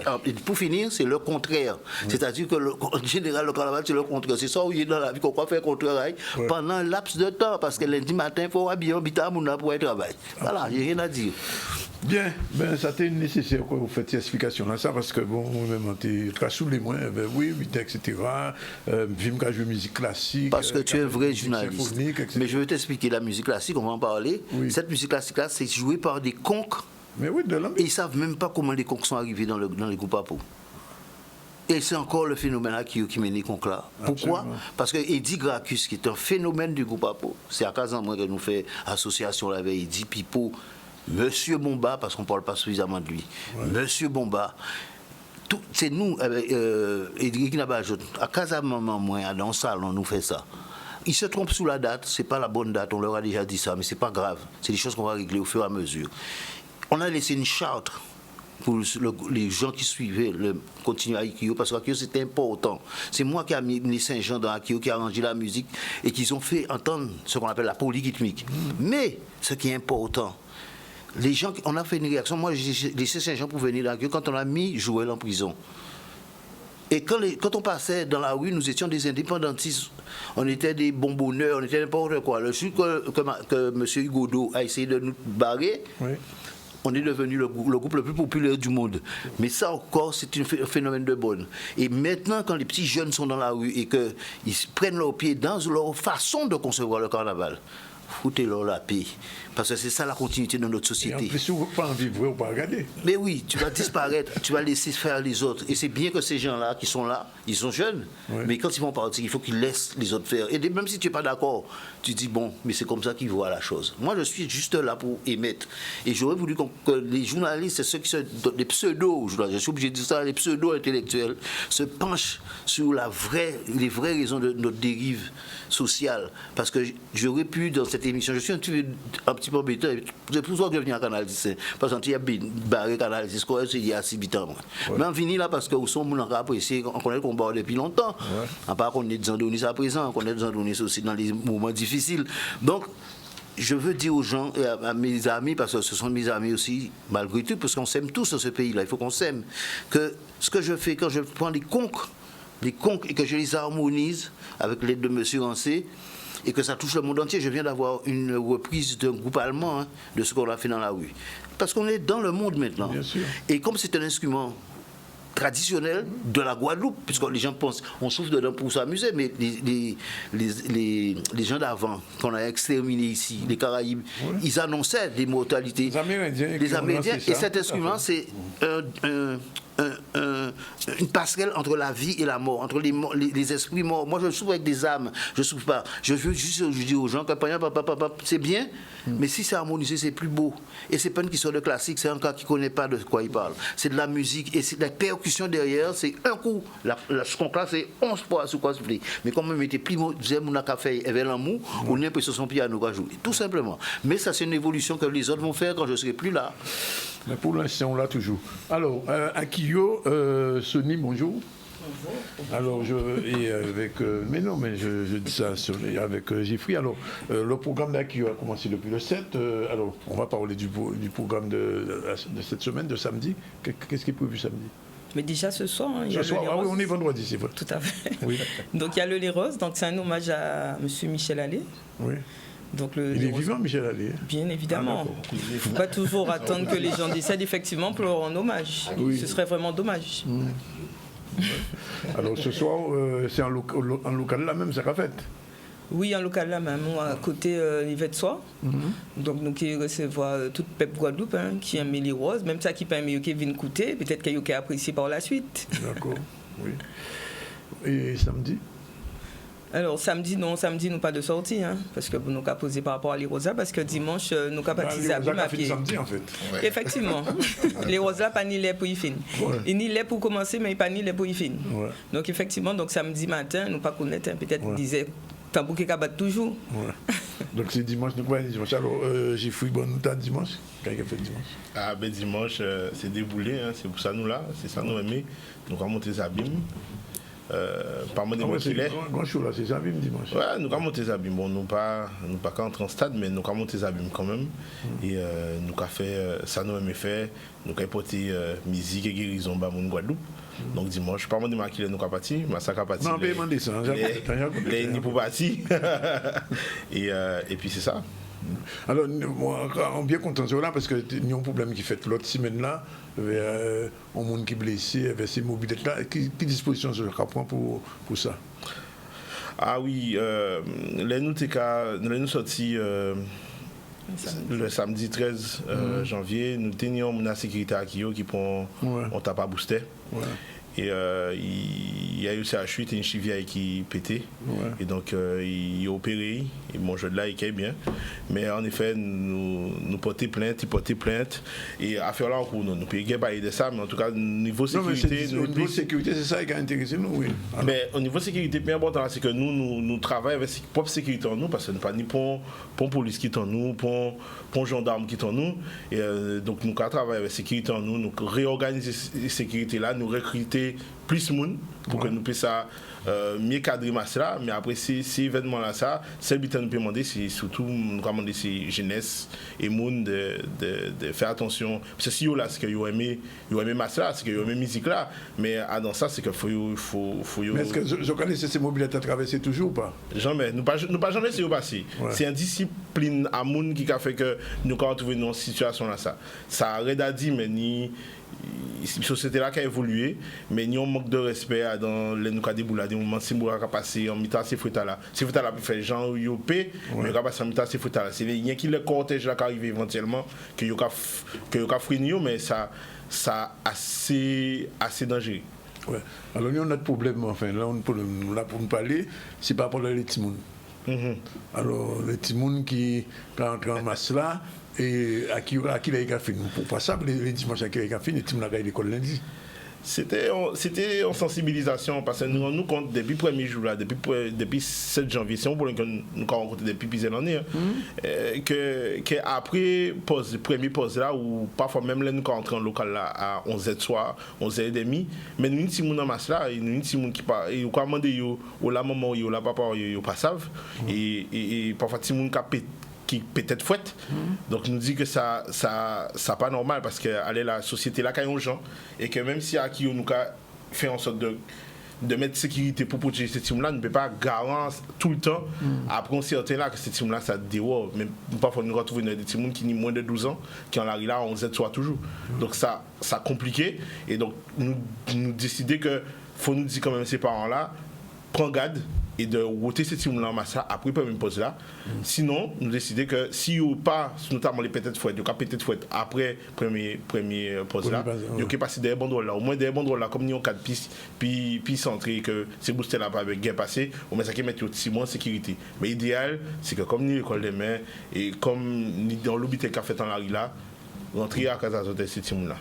Speaker 17: pour finir, c'est le contraire. Oui. C'est-à-dire que en général, le carnaval, c'est le contraire. C'est ça où il est dans la vie qu'on va faire le contraire pendant un laps de temps, parce que lundi matin, il faut habiller un bitin pour aller travailler. Voilà, il n'y a rien à dire.
Speaker 1: Bien, ça a été nécessaire que vous faites cette explication là, ça, parce que bon, même on était très sous les moins, oui, etc. Vim qui joue musique classique.
Speaker 17: Parce que tu es un vrai journaliste. Mais je vais t'expliquer la musique classique, on va en parler. Oui. Cette musique classique là, c'est joué par des conques.
Speaker 1: Mais oui, de
Speaker 17: et ils ne savent même pas comment les conques sont arrivés dans les groupes à peau. Et c'est encore le phénomène là qui mène les conques là. Pourquoi? Absolument. Parce que Eddie Gracchus, qui est un phénomène du groupe à peau, c'est à Casamance que nous fait association là avec Eddie Pipo. Monsieur Bomba, parce qu'on ne parle pas suffisamment de lui. Ouais. Monsieur Bomba, c'est nous, Edric Nabajot, à Casamance, dans le salon, on nous fait ça. Ils se trompent sous la date, ce n'est pas la bonne date, on leur a déjà dit ça, mais ce n'est pas grave. C'est des choses qu'on va régler au fur et à mesure. On a laissé une charte pour les gens qui suivaient continuer à Akio, parce qu'Akio c'était important. C'est moi qui ai mis les Saint-Jean dans Akio, qui a arrangé la musique et qui ont fait entendre ce qu'on appelle la polyrythmique. Mais ce qui est important, les gens, on a fait une réaction. Moi, j'ai laissé Saint-Jean pour venir là quand on a mis Joël en prison. Et quand on passait dans la rue, nous étions des indépendantistes. On était des bonbonneurs, on était n'importe quoi. Le jour que M. Hugodot a essayé de nous barrer, oui, on est devenu le groupe le plus populaire du monde. Mais ça encore, c'est un phénomène de bonne. Et maintenant, quand les petits jeunes sont dans la rue et qu'ils prennent leurs pieds dans leur façon de concevoir le carnaval, foutez-leur la paix. Parce que c'est ça la continuité de notre société.
Speaker 1: Et en plus, si vous ne pas en vivre, vous ne pas regarder.
Speaker 17: Mais oui, tu vas disparaître, tu vas laisser faire les autres. Et c'est bien que ces gens-là qui sont là, ils sont jeunes, ouais, mais quand ils vont partir, il faut qu'ils laissent les autres faire. Et même si tu n'es pas d'accord, tu dis bon, mais c'est comme ça qu'ils voient la chose. Moi, je suis juste là pour émettre. Et j'aurais voulu que les journalistes, ceux qui sont des pseudo-journalistes, je suis obligé de dire ça, les pseudo-intellectuels, se penchent sur les vraies raisons de notre dérive sociale. Parce que j'aurais pu, dans cette émission, je suis un petit peu embêtant, c'est pour ça que je viens à Canal 10. Parce qu'il y a barré Canal 10, il y a 6 ans. Ouais. Mais on finit là parce que nous sommes appréciés, on connaît le combat depuis longtemps. Ouais. À part qu'on est des Andonis à présent, on connaît des Andonis aussi dans les moments difficiles. Donc, je veux dire aux gens et à mes amis, parce que ce sont mes amis aussi, malgré tout, parce qu'on s'aime tous dans ce pays-là, il faut qu'on s'aime, que ce que je fais quand je prends les conques et que je les harmonise avec l'aide de M. Rancé, et que ça touche le monde entier. Je viens d'avoir une reprise d'un groupe allemand de ce qu'on a fait dans la rue. Parce qu'on est dans le monde maintenant.
Speaker 1: Bien sûr.
Speaker 17: Et comme c'est un instrument traditionnel de la Guadeloupe, puisque les gens pensent, on souffle dedans pour s'amuser, mais les gens d'avant, qu'on a exterminés ici, les Caraïbes, ouais, ils annonçaient des mortalités.
Speaker 1: Les Amérindiens.
Speaker 17: Et cet instrument, c'est une une passerelle entre la vie et la mort, entre les esprits morts. Moi, je souffre avec des âmes, je souffre pas. Je veux juste dire aux gens que c'est bien, mais si c'est harmonisé, c'est plus beau. Et c'est pas une question de classique, c'est un gars qui connaît pas de quoi il parle. C'est de la musique, et c'est la percussion derrière, c'est un coup. Ce qu'on classe, c'est 11 fois sur quoi se fait. Mais quand même, était plus j'aime mon café et vers l'amour, on est un peu sur son piano à jouer, tout simplement. Mais ça, c'est une évolution que les autres vont faire quand je serai plus là.
Speaker 1: Mais pour l'instant, on l'a toujours. Alors, Akio, Sony, bonjour. Bonjour. Alors, mais je dis ça avec Jeffrey. Alors, le programme d'Akio a commencé depuis le 7. Alors, on va parler du programme de cette semaine, de samedi. Qu'est-ce qui est prévu samedi?
Speaker 16: Mais déjà ce soir, il y a
Speaker 1: oui, on est vendredi, c'est vrai.
Speaker 16: Tout à fait.
Speaker 1: Oui.
Speaker 16: Donc il y a le Les Roses, donc c'est un hommage à M. Michel Allais.
Speaker 1: Oui.
Speaker 16: Donc
Speaker 1: il est vivant, Michel Allais.
Speaker 16: Bien évidemment. Il ne faut pas toujours attendre que les gens décèdent effectivement pour leur rendre hommage. Oui. Ce serait vraiment dommage.
Speaker 1: Alors ce soir, c'est en local là même, c'est la fête.
Speaker 16: Oui, en local là même, à côté Yvette Soir. Donc nous qui recevons toute peuple Guadeloupe qui aime les roses, même ça qui peut aimer qui viennent coûter, peut-être qu'il y a apprécié par la suite.
Speaker 1: D'accord, oui. Et samedi? Alors
Speaker 16: samedi, nous pas de sortie, parce que nous avons posé par rapport à les rosas, parce que dimanche, nous avons baptisé à pied.
Speaker 1: Samedi en fait.
Speaker 16: Ouais. Effectivement. Les rosas, pas ni lait pour y finir. Et ni lait pour commencer, mais pas ni lait pour y finir. Ouais. Donc effectivement, donc samedi matin, nous pas connaître, peut-être disait tambour qui cabat toujours.
Speaker 1: Ouais. Donc c'est dimanche, nous croyons dimanche. Alors j'ai fouillé bon temps dimanche. Qu'est-ce qu'il fait dimanche?
Speaker 18: Ah ben dimanche, c'est déboulé, c'est pour ça nous là, c'est ça nous aimer. Nous avons monté les abîmes. Par moment de qu'il est.
Speaker 1: Grand show là, c'est Zabim dimanche.
Speaker 18: Ouais, nous avons monté les abîmes. Bon, nous pas qu'à entrer en stade, mais nous avons monté les abîmes quand même. Et nous avons fait ça nous aimer faire. Nous avons porté musique et guérison à mon Guadeloupe. Donc dimanche, par moment de qu'il est nous avons parti, mais ça a parti.
Speaker 1: Non, mais demandé ça.
Speaker 18: Les nids pour partir. Et puis c'est ça.
Speaker 1: Alors, moi, on est bien content de là parce que nous avons un problème qui fait l'autre semaine là, avec un monde qui est blessé, avec ces mobilettes là. Quelle disposition je prends pour ça?
Speaker 18: Ah oui, nous sortis le samedi 13 janvier, nous tenions la sécurité à Kyo qui prend on tape à booster. Ouais. Et il y a eu ça chute et une cheville qui pétait. Ouais. Et donc il est opéré. Et mon jeu de là, il est bien. Mais en effet, nous portons plainte, il portait plainte. Et affaire là, nous ne pouvons pas de ça. Mais en tout cas, niveau sécurité.
Speaker 1: Au niveau sécurité, c'est ça qui a intéressé nous, oui.
Speaker 18: Alors. Mais au niveau sécurité, le plus important, c'est que nous travaillons avec notre propre sécurité en nous. Parce que nous pas ni pour police qui est en nous, pour gendarme qui est en nous. Et donc nous travaillons avec sécurité en nous. Nous réorganiser la sécurité là, nous recruter plus de monde pour que nous puissions mieux cadrer là. Mais après ces événements là, c'est le but nous peut demander, c'est surtout nous demander ces jeunesse et monde de faire attention. Parce que si vous là, c'est que vous aimez masse là, c'est que vous aimez musique là, mais dans ça c'est que faut.
Speaker 1: Mais est-ce que je connais ces mobilités à traverser toujours ou pas?
Speaker 18: Jamais. Nous pas jamais c'est au passé. C'est une discipline à monde qui a fait que nous quand trouver dans situation là ça. Ça arrête à dire mais ni la société là qui a évolué, mais il y a un manque de respect dans les cas des boules. Des moments, si vous avez passé en mi-temps, c'est fruit là. C'est fruit là pour faire gens yopé, mais vous avez passé en mi-temps, c'est fruit là. C'est il y a qui le cortège là qui arrive éventuellement, que vous avez freiné, mais ça assez dangereux.
Speaker 1: Ouais. Alors, il y a un autre problème, enfin, là, pour nous parler, c'est par rapport à les Timoun. Alors, les Timoun qui entrent en masse là, et à qui il a fini. Pour pas ça, les dimanches à qui il a fini, les Timoun à l'école lundi.
Speaker 18: C'était en sensibilisation parce que nous nous rendons compte depuis le premier jour là, depuis 7 janvier, c'est un problème que nous avons rencontré depuis plusieurs années, que après premier pause là, ou parfois même là nous rentrons en local là à 11h soir, 11h30, mais nous avons des gens en masse là, nous avons des gens qui parlent, ils ont demandé ou la maman ou la papa ils pas savent, et parfois des gens qui peut-être fouette. Donc nous dit que ça pas normal parce que la société là quand gens et que même si à qui on nous fait en sorte de mettre sécurité pour protéger ces team là, ne peut pas garantir tout le temps après on certain là que ces team là ça déroule, mais parfois nous retrouvons des team qui ont moins de 12 ans qui en arrivent là on z soit toujours. Donc ça compliqué et donc nous décider que faut nous dire quand même ces parents là prends garde et de router ces petits en masse là après la première pause là. Sinon, nous décidons que si vous pas, notamment les pétales fouettes, vous pétales fouettes après premier pause là, vous pouvez passer des banderoles là, au moins des banderoles là, comme nous avons 4 pistes, puis centré que c'est booster là pas avec gain passé, au moins ça qui met 6 mois en sécurité. Mais l'idéal, c'est que comme nous l'école des mains et comme dans l'hôpital qu'a fait en la rue là, rentrer à casa de ces petits là.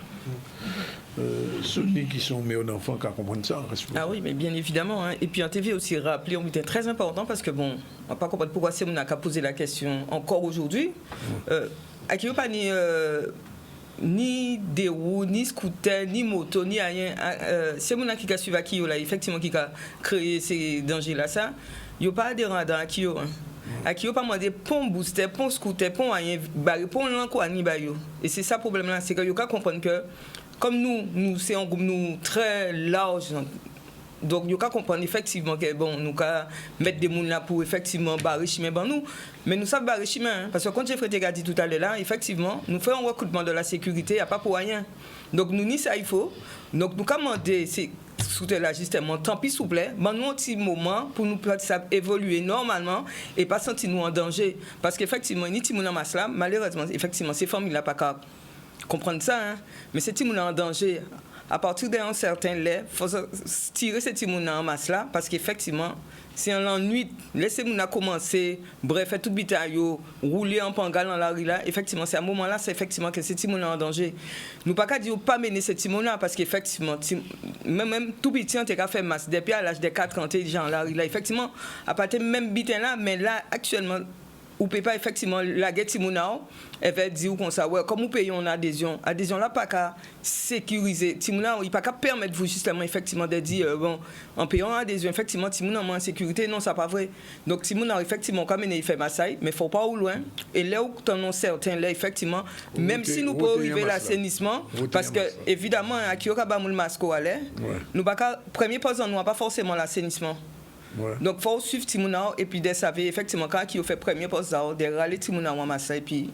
Speaker 1: Ceux qui sont mes enfants qui comprennent ça.
Speaker 16: Ah oui, mais bien évidemment. Hein. Et puis en TV aussi rappeler, on était très important parce que bon, on ne va pas comprendre pourquoi c'est moi qui a posé la question encore aujourd'hui. À qui pas ni des roues, ni scooter, ni moto, ni rien. C'est moi qui a suivi à qui là, effectivement qui a créé ces dangers là ça. Il n'y a pas adhérent dans Akio. Akio pas demandé pont booster, pont scooter, pont rien, pont l'enco ni bayo. Et c'est ça le problème là, c'est que yo ka comprendre que comme nous c'est un groupe nous très large. Donc yo ka comprendre effectivement que bon nous ka mettre des moun là pour effectivement barrer chemin ben nous, mais nous savons barrer chemin parce que quand j'ai Frédéric a dit tout à l'heure là, effectivement, nous faisons un recrutement de la sécurité, il y a pas pour rien. Donc nous ni ça il faut. Donc nous commander c'est sous là justement tant pis s'il vous plaît nous un petit moment pour nous ça évoluer normalement et pas sentir nous en danger parce qu'effectivement ni ti moun en masse là malheureusement effectivement ces familles là pas qu'à comprendre ça hein, mais ces ti moun en danger à partir d'un certain lait faut tirer ces ti moun en masse là parce qu'effectivement si on l'ennuie, laissez-nous commencer, bref, faire tout bitaille, rouler en pangal dans la rue là, effectivement, c'est à un moment là, c'est effectivement que ces timons en danger. Nous pas qu'à dire pas mener ces timons là parce qu'effectivement, même tout petit, on t'a fait masse depuis à l'âge de 4 ans, t'es déjà dans la rue là, effectivement, à partir même bitin là, mais là, actuellement, ou peut pas effectivement la guette Timounao, elle va dire comme ça, ouais, comme vous payez en adhésion là pas qu'à sécuriser Timounao, il pas qu'à permettre vous justement effectivement de dire bon en payant en adhésion effectivement Timounao en sécurité, non ça pas vrai. Donc Timounao effectivement comme il fait Massaï, mais faut pas ou loin et là où t'en certains là effectivement même si nous pouvons arriver l'assainissement parce que évidemment à Kioka Bamoul Masco allait, nous pas premier posant nous pas forcément l'assainissement. Ouais. Donc il faut suivre Timounao et puis de savoir effectivement quand il fait premier poste de râler Timounao en masse et puis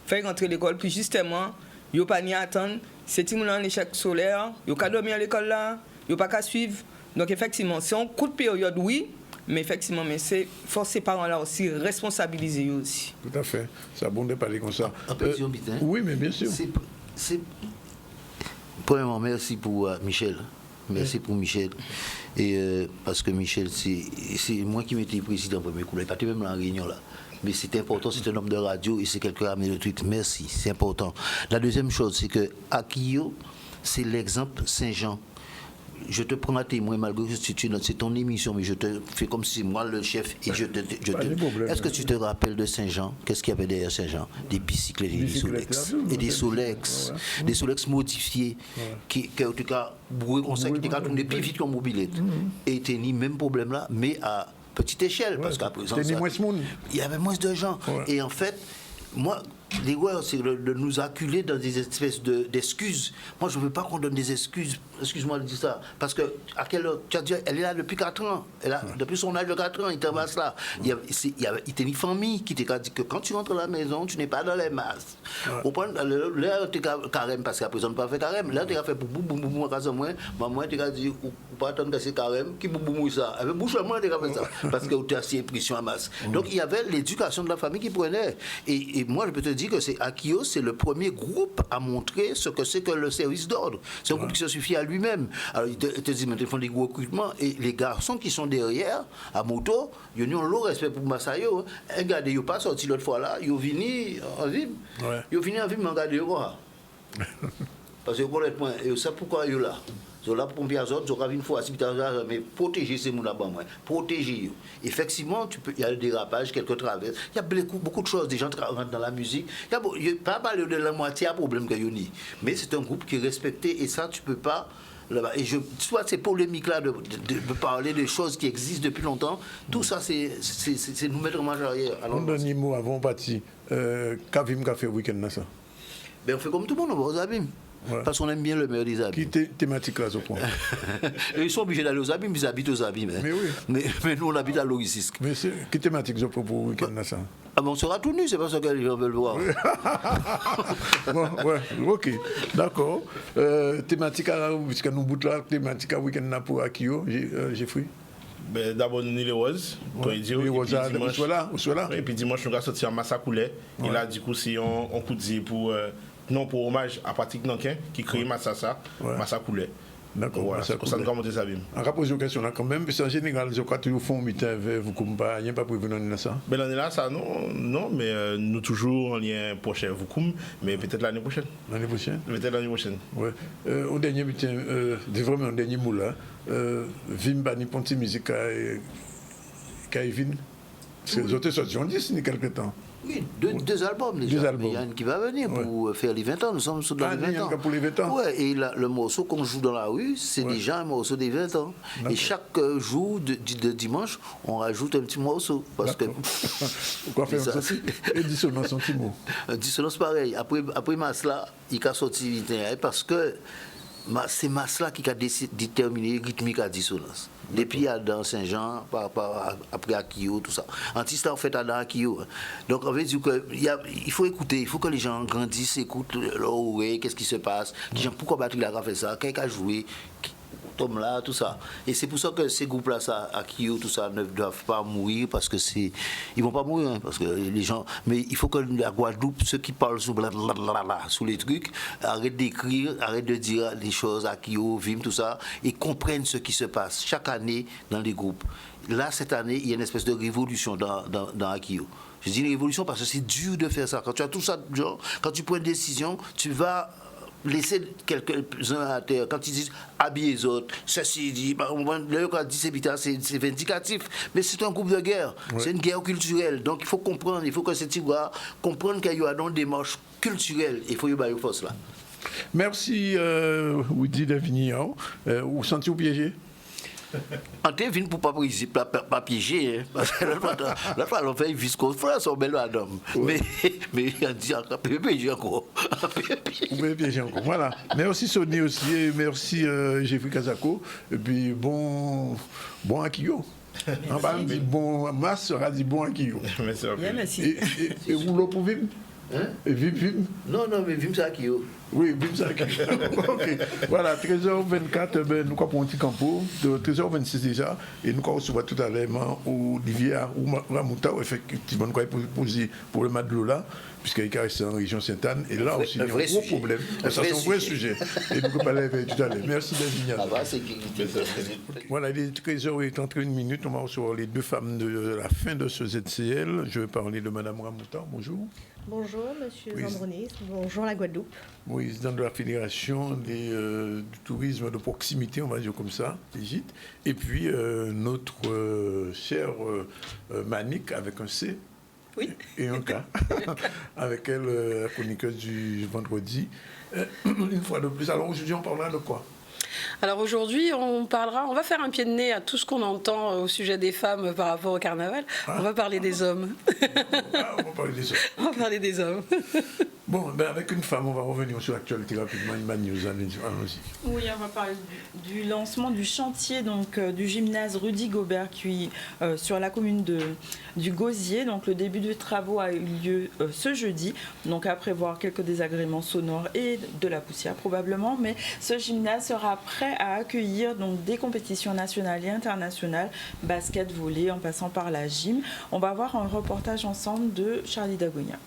Speaker 16: faire rentrer l'école puis justement yo pas ni attendre c'est Timounao l'échec scolaire yo ka dormir à l'école là yo pas qu'à suivre donc effectivement c'est un coup de période oui mais effectivement mais c'est faut ces parents là aussi responsabiliser eux aussi.
Speaker 1: Tout à fait, c'est bon de parler comme ça.
Speaker 17: Oui mais bien sûr. C'est premièrement merci pour Michel. Merci pour Michel. Et parce que Michel, c'est moi qui m'étais président premier coup. Il n'était même dans la réunion là. Mais c'est important, c'est un homme de radio et c'est quelqu'un qui a amené le truc. Merci, c'est important. La deuxième chose, c'est que Akio, c'est l'exemple Saint-Jean. Je te prends à témoin malgré que c'est ton émission, mais je te fais comme si moi le chef et je te Est-ce que tu te rappelles de Saint-Jean? Qu'est-ce qu'il y avait derrière Saint-Jean? Des bicyclettes et des Solex. Et des Solex. Des Solex modifiés qui en tout cas bourrés comme ça, qui étaient tournés plus vite qu'en mobilette. Et il n'y a même problème là, mais à petite échelle, parce qu'à présent, il y avait moins de gens. Et en fait, moi, l'erreur, c'est de nous acculer dans des espèces d'excuses. Moi, je ne veux pas qu'on donne des excuses. Excuse-moi de dire ça. Parce que, à quelle heure tu as dit, elle est là depuis 4 ans. Depuis son âge de 4 ans, il traverse là. Il y a une famille qui t'a dit que quand tu rentres à la maison, tu n'es pas dans les masses. Là, tu as carême, parce qu'à présent, on ne peut pas faire carême. Là, tu as fait boum, boum, boum, à moi. Maman, tu as dit, ou pas attendre que c'est carême, qui boum, boum, ça. Avec bouche à moi, tu as fait ça. Parce que tu as si impression à masse. Donc, il y avait l'éducation de la famille qui prenait. Et moi, je peux te dire que c'est Akio, c'est le premier groupe à montrer ce que c'est que le service d'ordre. C'est un groupe qui se suffit à lui-même. Alors, il te dit, maintenant, ils font des gros recrutements. Et les garçons qui sont derrière, à moto, ils ont le respect pour Massayo. Regardez, ils ne sont pas sortis l'autre fois là, ils sont venus en ville. Ils sont venus en ville, mais regardez, parce que honnêtement, c'est pourquoi ils sont là. Ils sont là pour pomper azote, ils sont une fois mais protéger ces gens là-bas, protéger. Effectivement, il y a le dérapage, quelques traverses, il y a beaucoup de choses, des gens rentrent dans la musique. Il n'y a pas parler de la moitié à problème qu'il y a. Mais c'est un groupe qui est respecté et ça, tu ne peux pas. Et soit ces polémiques-là de parler des choses qui existent depuis longtemps, tout ça, c'est nous mettre en marche arrière.
Speaker 1: Un dernier mot avant parti. Qu'avez-vous fait le week-end là ça?
Speaker 17: On fait comme tout le monde, on va aux abîmes. Ouais. Parce qu'on aime bien le meilleur des abîmes.
Speaker 1: Qui thématique là, au point?
Speaker 17: Ils sont obligés d'aller aux abîmes, ils habitent aux abîmes. Hein.
Speaker 1: Mais oui.
Speaker 17: Mais nous, on habite à l'Oricisque.
Speaker 1: Mais qui thématique je pour le week-end là, ça?
Speaker 17: Ah bon, on sera tout nu, c'est pas ça que les gens veulent voir.
Speaker 1: Bon, ouais, ok, d'accord. Thématique, puisque nous boutons là, thématique à week-end là pour Akio, j'ai fui.
Speaker 18: D'abord, nous les roses.
Speaker 1: Les roses, où soit là.
Speaker 18: Et puis dimanche, nous avons sorti un Massacoulet. Et là, du coup, c'est un coup de zi pour hommage à Patrick Nankin qui crée Massacoulet.
Speaker 1: D'accord,
Speaker 18: voilà, c'est ça nous avons monté ça.
Speaker 1: On va poser une question là quand même, parce qu'en général, je crois que vous font mitin vous comme pas, il n'y a pas prévu dans ça.
Speaker 18: Ben l'année là, ça non, mais nous toujours en lien prochain vous comme, mais peut-être l'année prochaine.
Speaker 1: L'année prochaine.
Speaker 18: Peut-être l'année prochaine.
Speaker 1: Ouais. Au dernier mitin, vraiment un dernier mot là, Vim Bani Ponti musique à Evin, parce que les autres sortis ont dit c'est quelque temps.
Speaker 17: Oui, deux albums déjà.
Speaker 1: Deux albums.
Speaker 17: Il y en a un qui va venir pour faire les 20 ans. Nous sommes dans les 20 ans.
Speaker 1: Pour les 20 ans.
Speaker 17: Ouais, et le morceau qu'on joue dans la rue, c'est déjà un morceau des 20 ans. Et chaque jour de dimanche, on rajoute un petit morceau. Parce que.
Speaker 1: Pourquoi faire ça? Et dissonance, un petit mot.
Speaker 17: Dissonance pareil. Après Masla, il a sorti vite. Parce que c'est Masla qui a déterminé rythmique à dissonance. Depuis Adam Saint-Jean, après Akio, tout ça. Antistar en fait Adam Akio. Donc on veut dire qu'il faut écouter, il faut que les gens grandissent, écoutent leur oreille, qu'est-ce qui se passe, pourquoi Patrick a fait ça, quelqu'un a joué, Tom là, tout ça. Et c'est pour ça que ces groupes-là, Akio, tout ça, ne doivent pas mourir parce que ils vont pas mourir, hein, parce que les gens. Mais il faut que la Guadeloupe, ceux qui parlent sous les trucs, arrêtent d'écrire, arrêtent de dire des choses, Akio, Vim, tout ça, et comprennent ce qui se passe chaque année dans les groupes. Là, cette année, il y a une espèce de révolution dans Akio. Je dis une révolution parce que c'est dur de faire ça. Quand tu as tout ça, genre, quand tu prends une décision, tu vas laisser quelques-uns à terre. Quand ils disent habiller les autres, ceci dit, quand ils disent c'est vindicatif, mais c'est un groupe de guerre. Ouais. C'est une guerre culturelle. Donc il faut comprendre, il faut que ces Tigres comprennent qu'il y a donc des démarches culturelles. Il faut y avoir force là.
Speaker 1: Merci, Woody Davignon. Vous sentez-vous piégé?
Speaker 17: On te vient pour pas piéger, hein, parce que la fois on fait une viscose, on met l'homme. Mais on dit encore, peut piéger encore.
Speaker 1: Vous pouvez piéger encore. Voilà. Merci Sony aussi, et merci Jeffrey Kazako. Et puis bon Akio. On va dire bon Mass, on va dire bon Akio.
Speaker 18: Merci.
Speaker 1: Et vous le pouvez?
Speaker 17: Hein?
Speaker 1: Et Vim?
Speaker 17: Non, mais Vim c'est Akio.
Speaker 1: Oui, Vim c'est Akio. Ok. Voilà, 13h24, nous avons un petit campo, de 13h26 déjà, et nous allons recevoir tout à l'heure Olivier ou Ramouta, effectivement, nous allons poser pour le mat de l'eau là, puisqu'il reste en région Sainte-Anne, et là aussi, il y a un gros problème. Ça, c'est un vrai sujet. Et nous allons parler tout à l'heure. Merci Davignon. Voilà, il est 13h31, on va recevoir les deux femmes de la fin de ce ZCL. Je vais parler de Mme Ramouta. Bonjour.
Speaker 19: Bonjour, monsieur Zandronis. Bonjour, la Guadeloupe.
Speaker 1: Président de la Fédération du tourisme de proximité, on va dire comme ça, les gîtes. Et puis, notre chère Manique, avec un C et un K, avec elle, la chroniqueuse du vendredi. Une fois de plus. Alors, aujourd'hui, on parlera de quoi ?
Speaker 20: Alors aujourd'hui, on va faire un pied de nez à tout ce qu'on entend au sujet des femmes par rapport au carnaval. On va parler des hommes.
Speaker 1: On va parler des hommes.
Speaker 20: On va parler des hommes.
Speaker 1: Bon, avec une femme, on va revenir sur l'actualité rapidement. Allons-y.
Speaker 2: Oui, on va parler du lancement du chantier du gymnase Rudy Gobert qui sur la commune du Gosier. Donc le début des travaux a eu lieu ce jeudi. Donc à prévoir quelques désagréments sonores et de la poussière probablement. Mais ce gymnase sera prêt à accueillir des compétitions nationales et internationales, basket, volley, en passant par la gym. On va voir un reportage ensemble de Charlie Dagonia.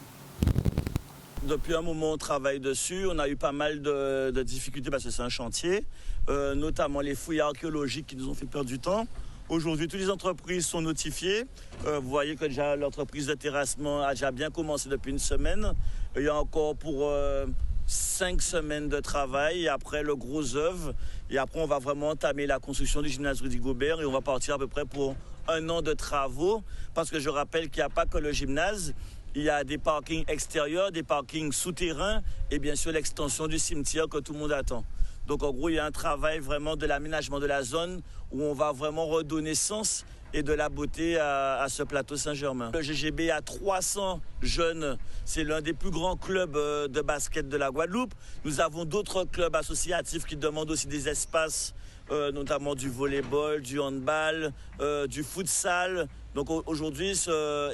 Speaker 21: Depuis un moment, on travaille dessus. On a eu pas mal de difficultés parce que c'est un chantier, notamment les fouilles archéologiques qui nous ont fait perdre du temps. Aujourd'hui, toutes les entreprises sont notifiées. Vous voyez que déjà l'entreprise de terrassement a déjà bien commencé depuis une semaine. Il y a encore pour 5 semaines de travail et après le gros œuvre. Et après, on va vraiment entamer la construction du gymnase Rudy Gobert et on va partir à peu près pour 1 an de travaux. Parce que je rappelle qu'il n'y a pas que le gymnase. Il y a des parkings extérieurs, des parkings souterrains et bien sûr l'extension du cimetière que tout le monde attend. Donc en gros, il y a un travail vraiment de l'aménagement de la zone où on va vraiment redonner sens et de la beauté à ce plateau Saint-Germain. Le GGB a 300 jeunes, c'est l'un des plus grands clubs de basket de la Guadeloupe. Nous avons d'autres clubs associatifs qui demandent aussi des espaces, notamment du volleyball, du handball, du futsal. Donc aujourd'hui,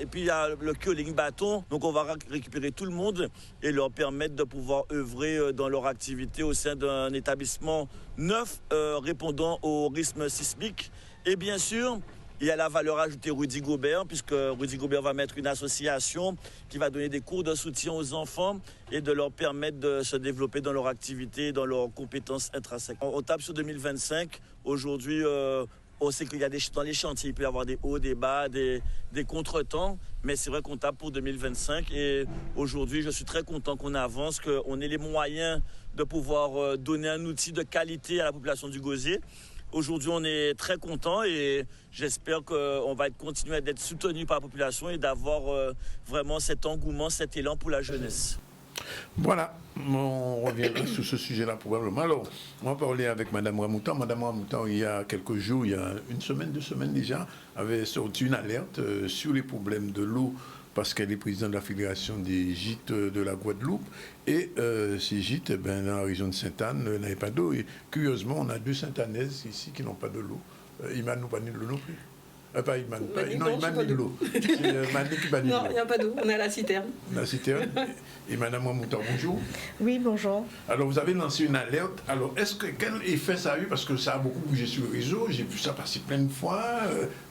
Speaker 21: et puis il y a le curling bâton, donc on va récupérer tout le monde et leur permettre de pouvoir œuvrer dans leur activité au sein d'un établissement neuf répondant au risque sismique Et bien sûr, il y a la valeur ajoutée Rudy Gobert, puisque Rudy Gobert va mettre une association qui va donner des cours de soutien aux enfants et de leur permettre de se développer dans leur activité, dans leurs compétences intrinsèques. On tape sur 2025. Aujourd'hui, on sait qu'il y a dans les chantiers, il peut y avoir des hauts, des bas, des contretemps, mais c'est vrai qu'on tape pour 2025. Et aujourd'hui, je suis très content qu'on avance, qu'on ait les moyens de pouvoir donner un outil de qualité à la population du Gosier. Aujourd'hui, on est très content et j'espère qu'on va continuer d'être soutenu par la population et d'avoir vraiment cet engouement, cet élan pour la jeunesse.
Speaker 1: Voilà, on reviendra sur ce sujet-là probablement. Alors, on va parler avec Mme Ramoutan. Mme Ramoutan, il y a quelques jours, il y a une semaine, 2 semaines déjà, avait sorti une alerte sur les problèmes de l'eau parce qu'elle est présidente de la Fédération des gîtes de la Guadeloupe. Et ces gîtes, dans la région de Sainte-Anne, n'avaient pas d'eau. Et curieusement, on a 2 Sainte-Annaises ici qui n'ont pas de l'eau. Iman nous pas de l'eau non plus. Pas Iman. Iman ni de l'eau. C'est Mani qui banit de l'eau.
Speaker 20: Non, il n'y a pas d'eau. On est à la citerne.
Speaker 1: La citerne. Et Mme Ramoutan, bonjour.
Speaker 19: Oui, bonjour.
Speaker 1: Alors, vous avez lancé une alerte. Alors, quel effet ça a eu? Parce que ça a beaucoup bougé sur le réseau. J'ai vu ça passer plein de fois.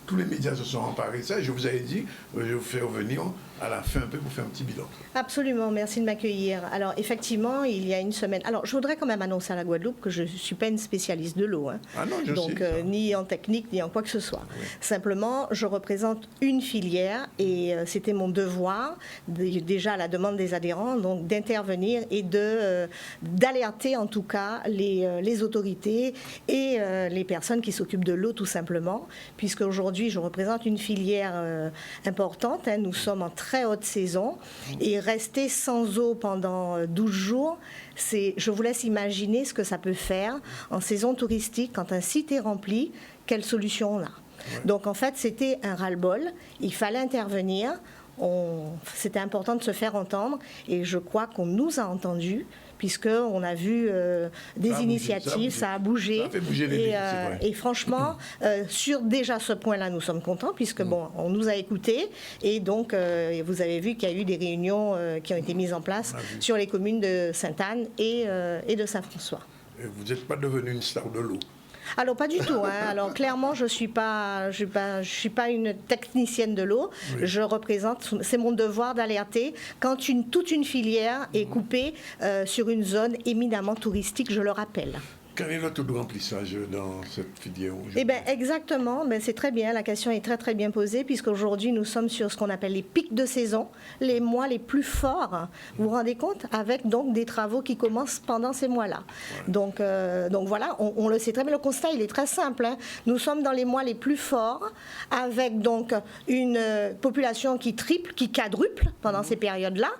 Speaker 1: Tous les médias se sont emparés de ça. Je vous avais dit, je vais vous faire revenir à la fin un peu pour faire un petit bilan.
Speaker 19: Absolument, merci de m'accueillir. Alors, effectivement, il y a une semaine... Alors, je voudrais quand même annoncer à la Guadeloupe que je ne suis pas une spécialiste de l'eau. Hein.
Speaker 1: Ah non, je
Speaker 19: donc,
Speaker 1: sais.
Speaker 19: ni en technique, ni en quoi que ce soit.
Speaker 1: Oui.
Speaker 19: Simplement, je représente une filière et c'était mon devoir, déjà à la demande des adhérents, donc d'intervenir et d'alerter en tout cas les autorités et les personnes qui s'occupent de l'eau tout simplement, puisque aujourd'hui je représente une filière importante. Hein. Nous sommes en très haute saison et rester sans eau pendant 12 jours, je vous laisse imaginer ce que ça peut faire en saison touristique quand un site est rempli, quelle solution on a. Ouais. Donc en fait c'était un ras-le-bol, il fallait intervenir. C'était important de se faire entendre et je crois qu'on nous a entendus puisqu'on a vu des initiatives, ça a bougé.
Speaker 1: Ça a fait bouger les lignes, c'est vrai.
Speaker 19: Et franchement, sur déjà ce point-là, nous sommes contents puisque bon, on nous a écoutés et donc vous avez vu qu'il y a eu des réunions qui ont été mises en place sur les communes de Sainte-Anne et de Saint-François.
Speaker 1: Et vous n'êtes pas devenu une star de l'eau?
Speaker 19: Alors pas du tout. Hein. Alors clairement, je suis pas une technicienne de l'eau. Oui. Je représente. C'est mon devoir d'alerter quand toute une filière est coupée sur une zone éminemment touristique. Je le rappelle.
Speaker 1: Quel est le taux de remplissage dans cette filière aujourd'hui?
Speaker 19: Eh bien, exactement. Ben, c'est très bien. La question est très, très bien posée, puisqu'aujourd'hui, nous sommes sur ce qu'on appelle les pics de saison, les mois les plus forts. Vous vous rendez compte? Avec donc des travaux qui commencent pendant ces mois-là. Ouais. Donc voilà, on le sait très bien. Le constat, il est très simple. Hein. Nous sommes dans les mois les plus forts, avec donc une population qui triple, qui quadruple pendant ces périodes-là,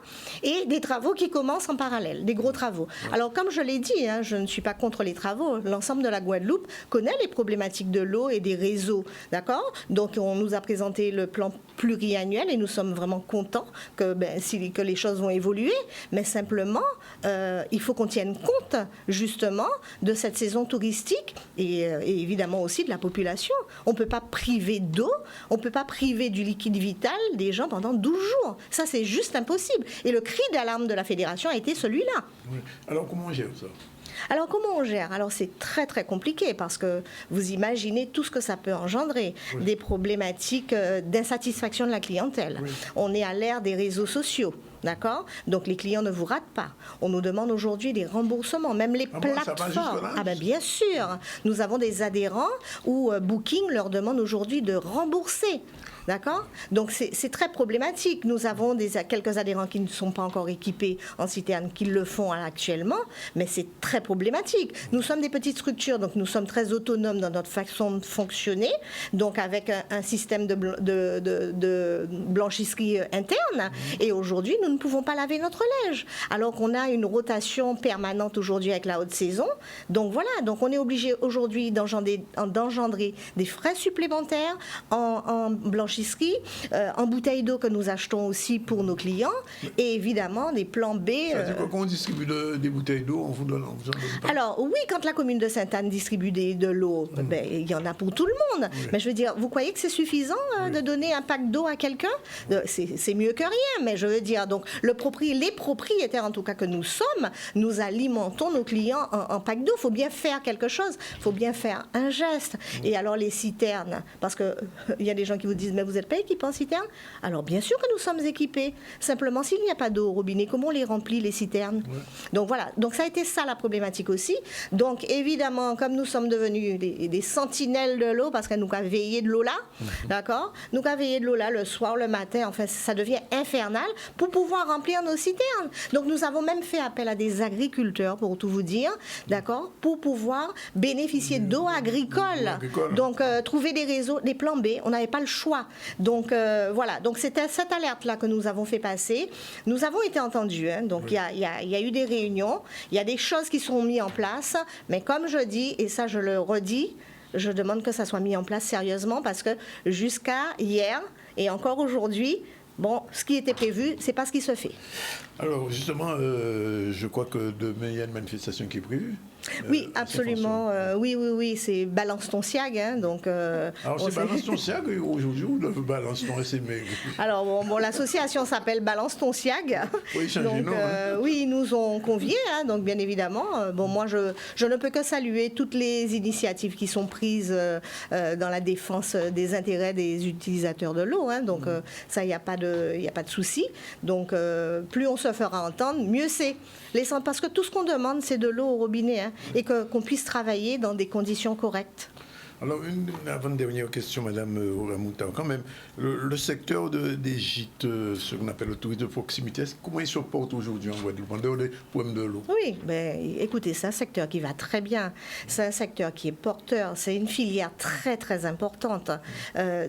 Speaker 19: et des travaux qui commencent en parallèle, des gros travaux. Ouais. Alors, comme je l'ai dit, hein, je ne suis pas contre les travaux. L'ensemble de la Guadeloupe connaît les problématiques de l'eau et des réseaux, d'accord? Donc on nous a présenté le plan pluriannuel et nous sommes vraiment contents que les choses vont évoluer, mais simplement il faut qu'on tienne compte justement de cette saison touristique et évidemment aussi de la population. On ne peut pas priver d'eau, on ne peut pas priver du liquide vital des gens pendant 12 jours. Ça c'est juste impossible. Et le cri d'alarme de la Fédération a été celui-là.
Speaker 1: Oui. Alors comment on gère ça?
Speaker 19: Alors comment on gère? Alors c'est très très compliqué parce que vous imaginez tout ce que ça peut engendrer, oui. Des problématiques d'insatisfaction de la clientèle. Oui. On est à l'ère des réseaux sociaux. D'accord? Donc les clients ne vous ratent pas. On nous demande aujourd'hui des remboursements, même les plateformes. Ah ben bien sûr. Nous avons des adhérents où Booking leur demande aujourd'hui de rembourser. D'accord? Donc c'est très problématique. Nous avons quelques adhérents qui ne sont pas encore équipés en citerne, qui le font actuellement, mais c'est très problématique. Nous sommes des petites structures, donc nous sommes très autonomes dans notre façon de fonctionner, donc avec un système de blanchisserie interne. Et aujourd'hui, nous ne pouvons pas laver notre linge, alors qu'on a une rotation permanente aujourd'hui avec la haute saison. Donc voilà, donc on est obligé aujourd'hui d'engendrer des frais supplémentaires en blanchissement blanchisserie, en bouteilles d'eau que nous achetons aussi pour nos clients, et évidemment des plans B.
Speaker 1: C'est quoi, quand on distribue des bouteilles d'eau, on vous en donne pas?
Speaker 19: Alors oui, quand la commune de Sainte-Anne distribue de l'eau, ben, il y en a pour tout le monde.
Speaker 1: Oui.
Speaker 19: Mais je veux dire, vous croyez que c'est suffisant de donner un pack d'eau à quelqu'un? C'est mieux que rien, mais je veux dire, donc les propriétaires en tout cas que nous sommes, nous alimentons nos clients en pack d'eau. Il faut bien faire quelque chose, il faut bien faire un geste. Et alors les citernes, parce que il y a des gens qui vous disent, mais vous n'êtes pas équipés en citerne? Alors bien sûr que nous sommes équipés. Simplement, s'il n'y a pas d'eau au robinet, comment on les remplit, les citernes? Donc voilà, donc ça a été ça la problématique aussi. Donc évidemment, comme nous sommes devenus des sentinelles de l'eau, parce que nous avons veillé de l'eau là, d'accord? Nous avons veillé de l'eau là le soir, le matin, enfin ça devient infernal pour pouvoir remplir nos citernes. Donc nous avons même fait appel à des agriculteurs, pour tout vous dire, d'accord? Pour pouvoir bénéficier d'eau agricole. Donc trouver des réseaux, des plans B, on n'avait pas le choix. Donc voilà, donc c'était cette alerte-là que nous avons fait passer. Nous avons été entendus, hein. Donc il y a eu des réunions, il y a des choses qui sont mises en place, mais comme je dis, et ça je le redis, je demande que ça soit mis en place sérieusement, parce que jusqu'à hier et encore aujourd'hui, bon, ce qui était prévu, c'est pas ce qui se fait.
Speaker 1: Alors justement, je crois que demain il y a une manifestation qui est prévue.
Speaker 19: Oui, absolument. Oui, c'est Balance ton SIAG. Hein, donc,
Speaker 1: alors c'est Balance ton SIAG aujourd'hui ou Balance ton SME?
Speaker 19: Alors bon, l'association s'appelle Balance ton SIAG.
Speaker 1: Oui, donc,
Speaker 19: oui, ils nous ont conviés, hein, donc bien évidemment. Bon, moi je ne peux que saluer toutes les initiatives qui sont prises dans la défense des intérêts des utilisateurs de l'eau. Hein, donc ça, il n'y a pas de souci. Donc plus on se fera entendre, mieux c'est. Parce que tout ce qu'on demande, c'est de l'eau au robinet, hein, et qu'on puisse travailler dans des conditions correctes.
Speaker 1: Alors, une avant-dernière question, Madame Ouramouta, quand même. Le secteur des gîtes, ce qu'on appelle le tourisme de proximité, comment il se porte aujourd'hui en Guadeloupe, en dehors des problèmes de l'eau?
Speaker 19: Oui, ben, écoutez, c'est un secteur qui va très bien. C'est un secteur qui est porteur. C'est une filière très, très importante.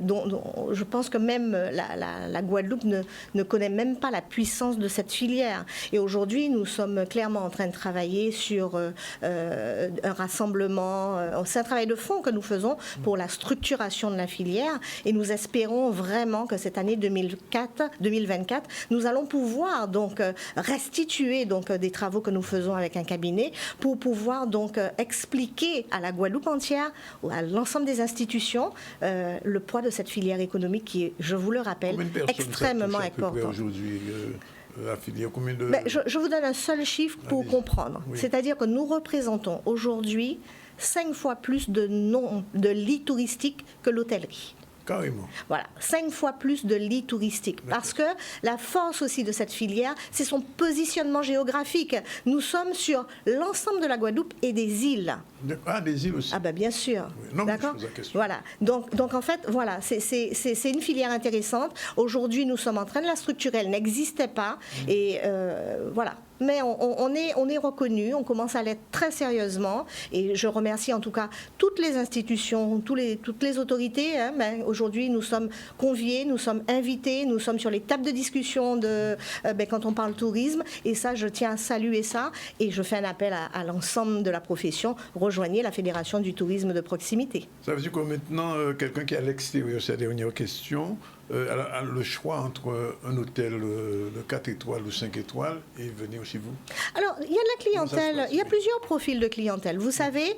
Speaker 19: Dont je pense que même la Guadeloupe ne connaît même pas la puissance de cette filière. Et aujourd'hui, nous sommes clairement en train de travailler sur un rassemblement. C'est un travail de fond que nous faisons pour la structuration de la filière, et nous espérons vraiment que cette année 2024, nous allons pouvoir donc restituer donc des travaux que nous faisons avec un cabinet pour pouvoir donc expliquer à la Guadeloupe entière, à l'ensemble des institutions, le poids de cette filière économique qui est, je vous le rappelle, extrêmement important.
Speaker 1: Aujourd'hui, la filière, combien de...
Speaker 19: Je vous donne un seul chiffre pour comprendre. Oui. C'est-à-dire que nous représentons aujourd'hui 5 fois plus de lits touristiques que l'hôtellerie.
Speaker 1: Carrément.
Speaker 19: Voilà, 5 fois plus de lits touristiques. Parce que la force aussi de cette filière, c'est son positionnement géographique. Nous sommes sur l'ensemble de la Guadeloupe et des îles.
Speaker 1: Ah, des îles aussi.
Speaker 19: Ah ben bien sûr.
Speaker 1: Oui.
Speaker 19: D'accord. Voilà. Donc en fait, voilà, c'est une filière intéressante. Aujourd'hui, nous sommes en train de la structurer. Elle n'existait pas. Et voilà. Mais on est reconnu, on commence à l'être très sérieusement, et je remercie en tout cas toutes les institutions, toutes les autorités. Hein, aujourd'hui, nous sommes conviés, nous sommes invités, nous sommes sur les tables de discussion quand on parle tourisme, et ça, je tiens à saluer ça, et je fais un appel à l'ensemble de la profession, rejoignez la Fédération du tourisme de proximité.
Speaker 1: Ça veut dire que maintenant, quelqu'un qui est à l'extérieur, c'est la dernière question, a le choix entre un hôtel de 4 étoiles ou 5 étoiles et venir chez vous?
Speaker 19: Alors, il y a de la clientèle, il y a plusieurs profils de clientèle. Vous savez,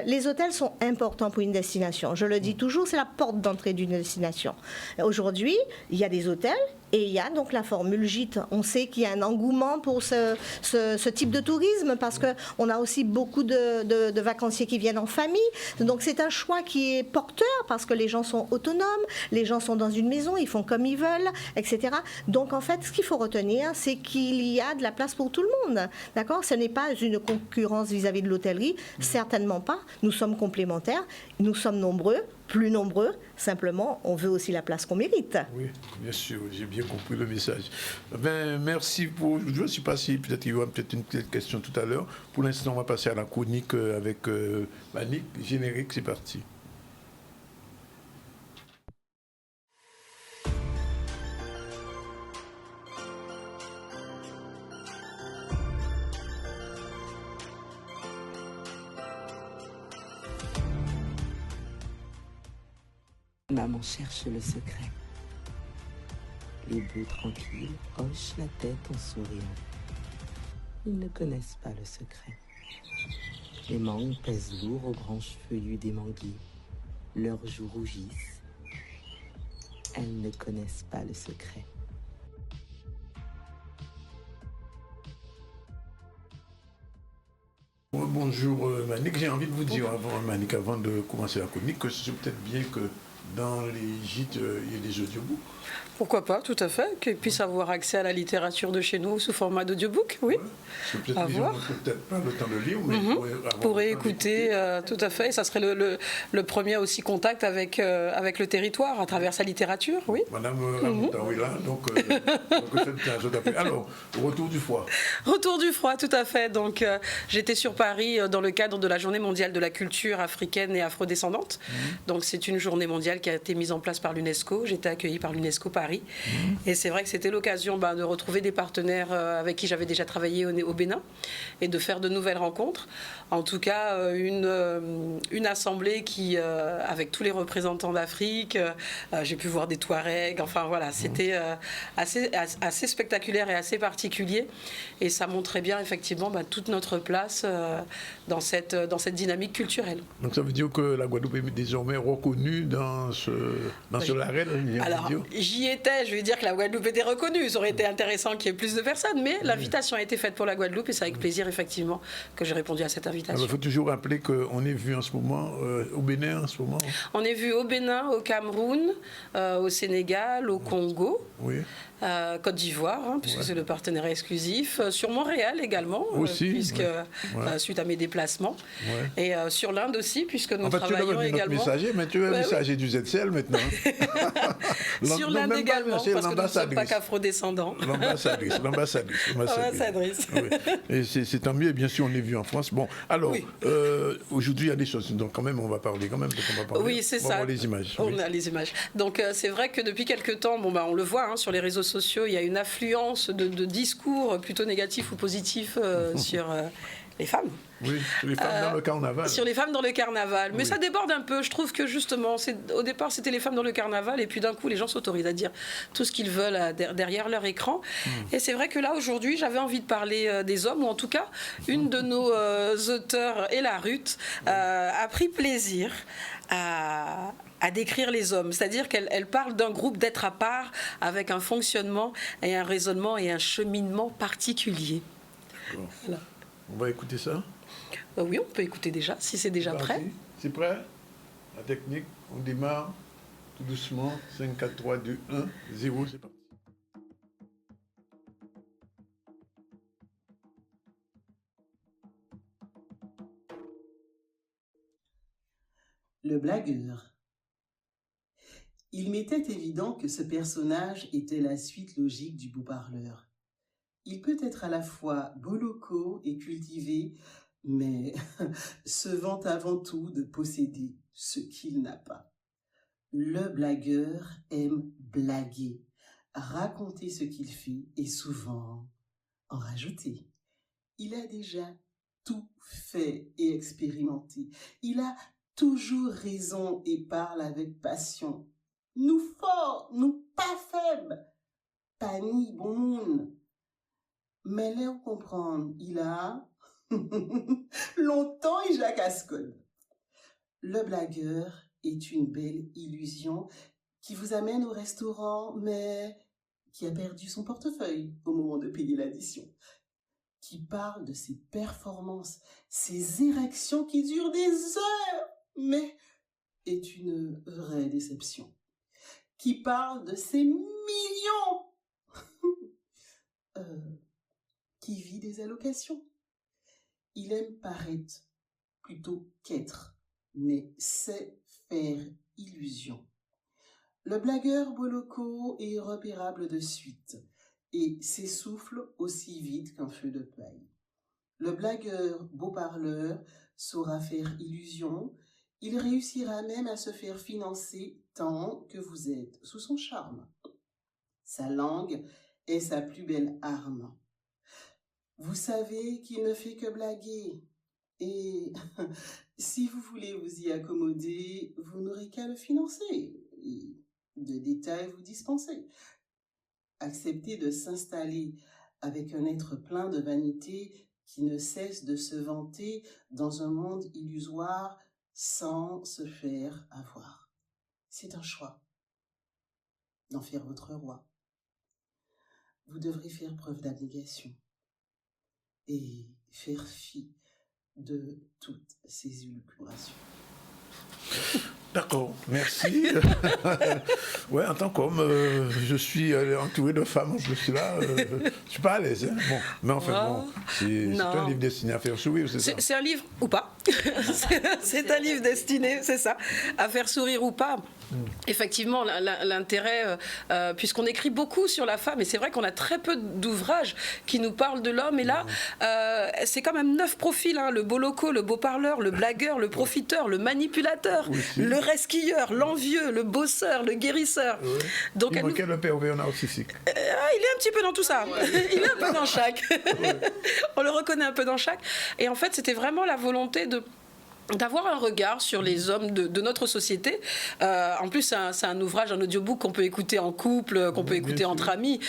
Speaker 19: les hôtels sont importants pour une destination. Je le dis toujours, c'est la porte d'entrée d'une destination. Aujourd'hui, il y a des hôtels, et il y a donc la formule gîte. On sait qu'il y a un engouement pour ce type de tourisme, parce qu'on a aussi beaucoup de vacanciers qui viennent en famille. Donc c'est un choix qui est porteur, parce que les gens sont autonomes, les gens sont dans une maison, ils font comme ils veulent, etc. Donc en fait, ce qu'il faut retenir, c'est qu'il y a de la place pour tout le monde. D'accord ? Ce n'est pas une concurrence vis-à-vis de l'hôtellerie, certainement pas. Nous sommes complémentaires, nous sommes nombreux, plus nombreux, simplement, on veut aussi la place qu'on mérite.
Speaker 1: Oui, bien sûr, j'ai bien compris le message. Ben, merci pour... Je ne sais pas si peut-être il y aura peut-être une petite question tout à l'heure. Pour l'instant, on va passer à la chronique avec Manik. Générique, c'est parti.
Speaker 5: Maman cherche le secret. Les bœufs tranquilles hochent la tête en souriant. Ils ne connaissent pas le secret. Les mangues pèsent lourd aux branches feuillues des manguiers. Leurs joues rougissent. Elles ne connaissent pas le secret.
Speaker 1: Bonjour Manik, j'ai envie de vous dire Manik, avant de commencer la chronique, que c'est peut-être bien que dans les gîtes, il y ait des audiobooks.
Speaker 20: Pourquoi pas, tout à fait, qu'ils puissent avoir accès à la littérature de chez nous sous format d'audiobook, oui.
Speaker 1: Peut-être
Speaker 20: à
Speaker 1: les gens
Speaker 20: voir.
Speaker 1: n'ont peut-être pas le temps de lire, mais
Speaker 20: pourraient écouter, tout à fait. Et ça serait le premier aussi contact avec le territoire, à travers sa littérature, oui.
Speaker 1: Madame Ramouta, oui, là, donc alors, retour du froid.
Speaker 20: Retour du froid, tout à fait. Donc, j'étais sur Paris dans le cadre de la Journée mondiale de la culture africaine et afrodescendante. Donc, c'est une journée mondiale qui a été mise en place par l'UNESCO. J'étais accueillie par l'UNESCO Paris. Et c'est vrai que c'était l'occasion de retrouver des partenaires avec qui j'avais déjà travaillé au Bénin et de faire de nouvelles rencontres. En tout cas, une assemblée qui, avec tous les représentants d'Afrique, j'ai pu voir des Touaregs, enfin voilà, c'était assez spectaculaire et assez particulier. Et ça montrait bien effectivement toute notre place dans cette dynamique culturelle.
Speaker 1: Donc ça veut dire que la Guadeloupe est désormais reconnue dans ce label.
Speaker 20: Alors, j'y étais, je vais dire que la Guadeloupe était reconnue. Ça aurait été intéressant qu'il y ait plus de personnes, mais l'invitation a été faite pour la Guadeloupe et c'est avec plaisir, effectivement, que j'ai répondu à cette invitation.
Speaker 1: Il faut toujours rappeler qu'on est vu en ce moment au Bénin, en ce moment.
Speaker 20: On est vu au Bénin, au Cameroun, au Sénégal, au Congo.
Speaker 1: Oui.
Speaker 20: Côte d'Ivoire, puisque c'est le partenaire exclusif, sur Montréal également, puisque suite à mes déplacements, et sur l'Inde aussi, puisque nous travaillons également.
Speaker 1: Messager, mais tu es messager du ZCL maintenant.
Speaker 20: Sur l'Inde également, parce que nous ne sommes pas qu'afrodescendants.
Speaker 1: L'ambassadrice. Oui. Et c'est tant mieux, et bien sûr, on est vu en France. Bon, alors, aujourd'hui, il y a des choses, donc quand même, on va parler quand même.
Speaker 20: Oui, c'est ça.
Speaker 1: On va voir les images.
Speaker 20: On a les images. Donc, c'est vrai que depuis quelques temps, on le voit sur les réseaux sociaux, il y a une affluence de discours plutôt négatifs ou positifs sur les femmes.
Speaker 1: Oui, sur les femmes dans le carnaval.
Speaker 20: Sur les femmes dans le carnaval. Mais ça déborde un peu. Je trouve que justement, au départ, c'était les femmes dans le carnaval et puis d'un coup, les gens s'autorisent à dire tout ce qu'ils veulent derrière leur écran. Et c'est vrai que là, aujourd'hui, j'avais envie de parler des hommes, ou en tout cas, une de nos auteurs, Ella Ruth, a pris plaisir à décrire les hommes. C'est-à-dire qu'elle parle d'un groupe d'êtres à part avec un fonctionnement et un raisonnement et un cheminement particulier.
Speaker 1: Voilà. On va écouter ça ?
Speaker 20: Oui, on peut écouter déjà, si c'est déjà prêt.
Speaker 1: C'est prêt ? La technique, on démarre tout doucement. 5, 4, 3, 2, 1, 0, c'est parti.
Speaker 22: Le blagueur. Il m'était évident que ce personnage était la suite logique du beau-parleur. Il peut être à la fois boloco et cultivé, mais se vante avant tout de posséder ce qu'il n'a pas. Le blagueur aime blaguer, raconter ce qu'il fait et souvent en rajouter. Il a déjà tout fait et expérimenté. Il a toujours raison et parle avec passion. Nous forts, nous pas faibles, pas ni bon monde. Mais là, vous comprendre, il a longtemps et jacascode. Le blagueur est une belle illusion qui vous amène au restaurant, mais qui a perdu son portefeuille au moment de payer l'addition. Qui parle de ses performances, ses érections qui durent des heures, mais est une vraie déception. Qui parle de ses millions, qui vit des allocations. Il aime paraître plutôt qu'être, mais sait faire illusion. Le blagueur boloco est repérable de suite et s'essouffle aussi vite qu'un feu de paille. Le blagueur beau-parleur saura faire illusion, il réussira même à se faire financer tant que vous êtes sous son charme. Sa langue est sa plus belle arme. Vous savez qu'il ne fait que blaguer. Et si vous voulez vous y accommoder, vous n'aurez qu'à le financer. et de détails vous dispenser. Acceptez de s'installer avec un être plein de vanité qui ne cesse de se vanter dans un monde illusoire sans se faire avoir. C'est un choix d'en faire votre roi. Vous devrez faire preuve d'abnégation et faire fi de toutes ces élucubrations.
Speaker 1: D'accord, merci. Ouais, en tant qu'homme, je suis entouré de femmes, je suis là, je suis pas à l'aise. Hein. Bon, mais enfin, bon, c'est un livre destiné à faire sourire, c'est ça?
Speaker 20: C'est un livre ou pas. C'est un livre destiné, c'est ça, à faire sourire ou pas. Effectivement, l'intérêt, puisqu'on écrit beaucoup sur la femme, et c'est vrai qu'on a très peu d'ouvrages qui nous parlent de l'homme, et là, c'est quand même 9 profils, hein, le beau loco, le beau parleur, le blagueur, le profiteur, le manipulateur, le resquilleur, l'envieux, le bosseur, le guérisseur. Donc,
Speaker 1: il manquait le pervers narcissique.
Speaker 20: Il est un petit peu dans tout ça. Il est un peu dans chaque. On le reconnaît un peu dans chaque. Et en fait, c'était vraiment la volonté d'avoir un regard sur les hommes de notre société. En plus, c'est un ouvrage, un audiobook qu'on peut écouter en couple, qu'on peut écouter entre amis,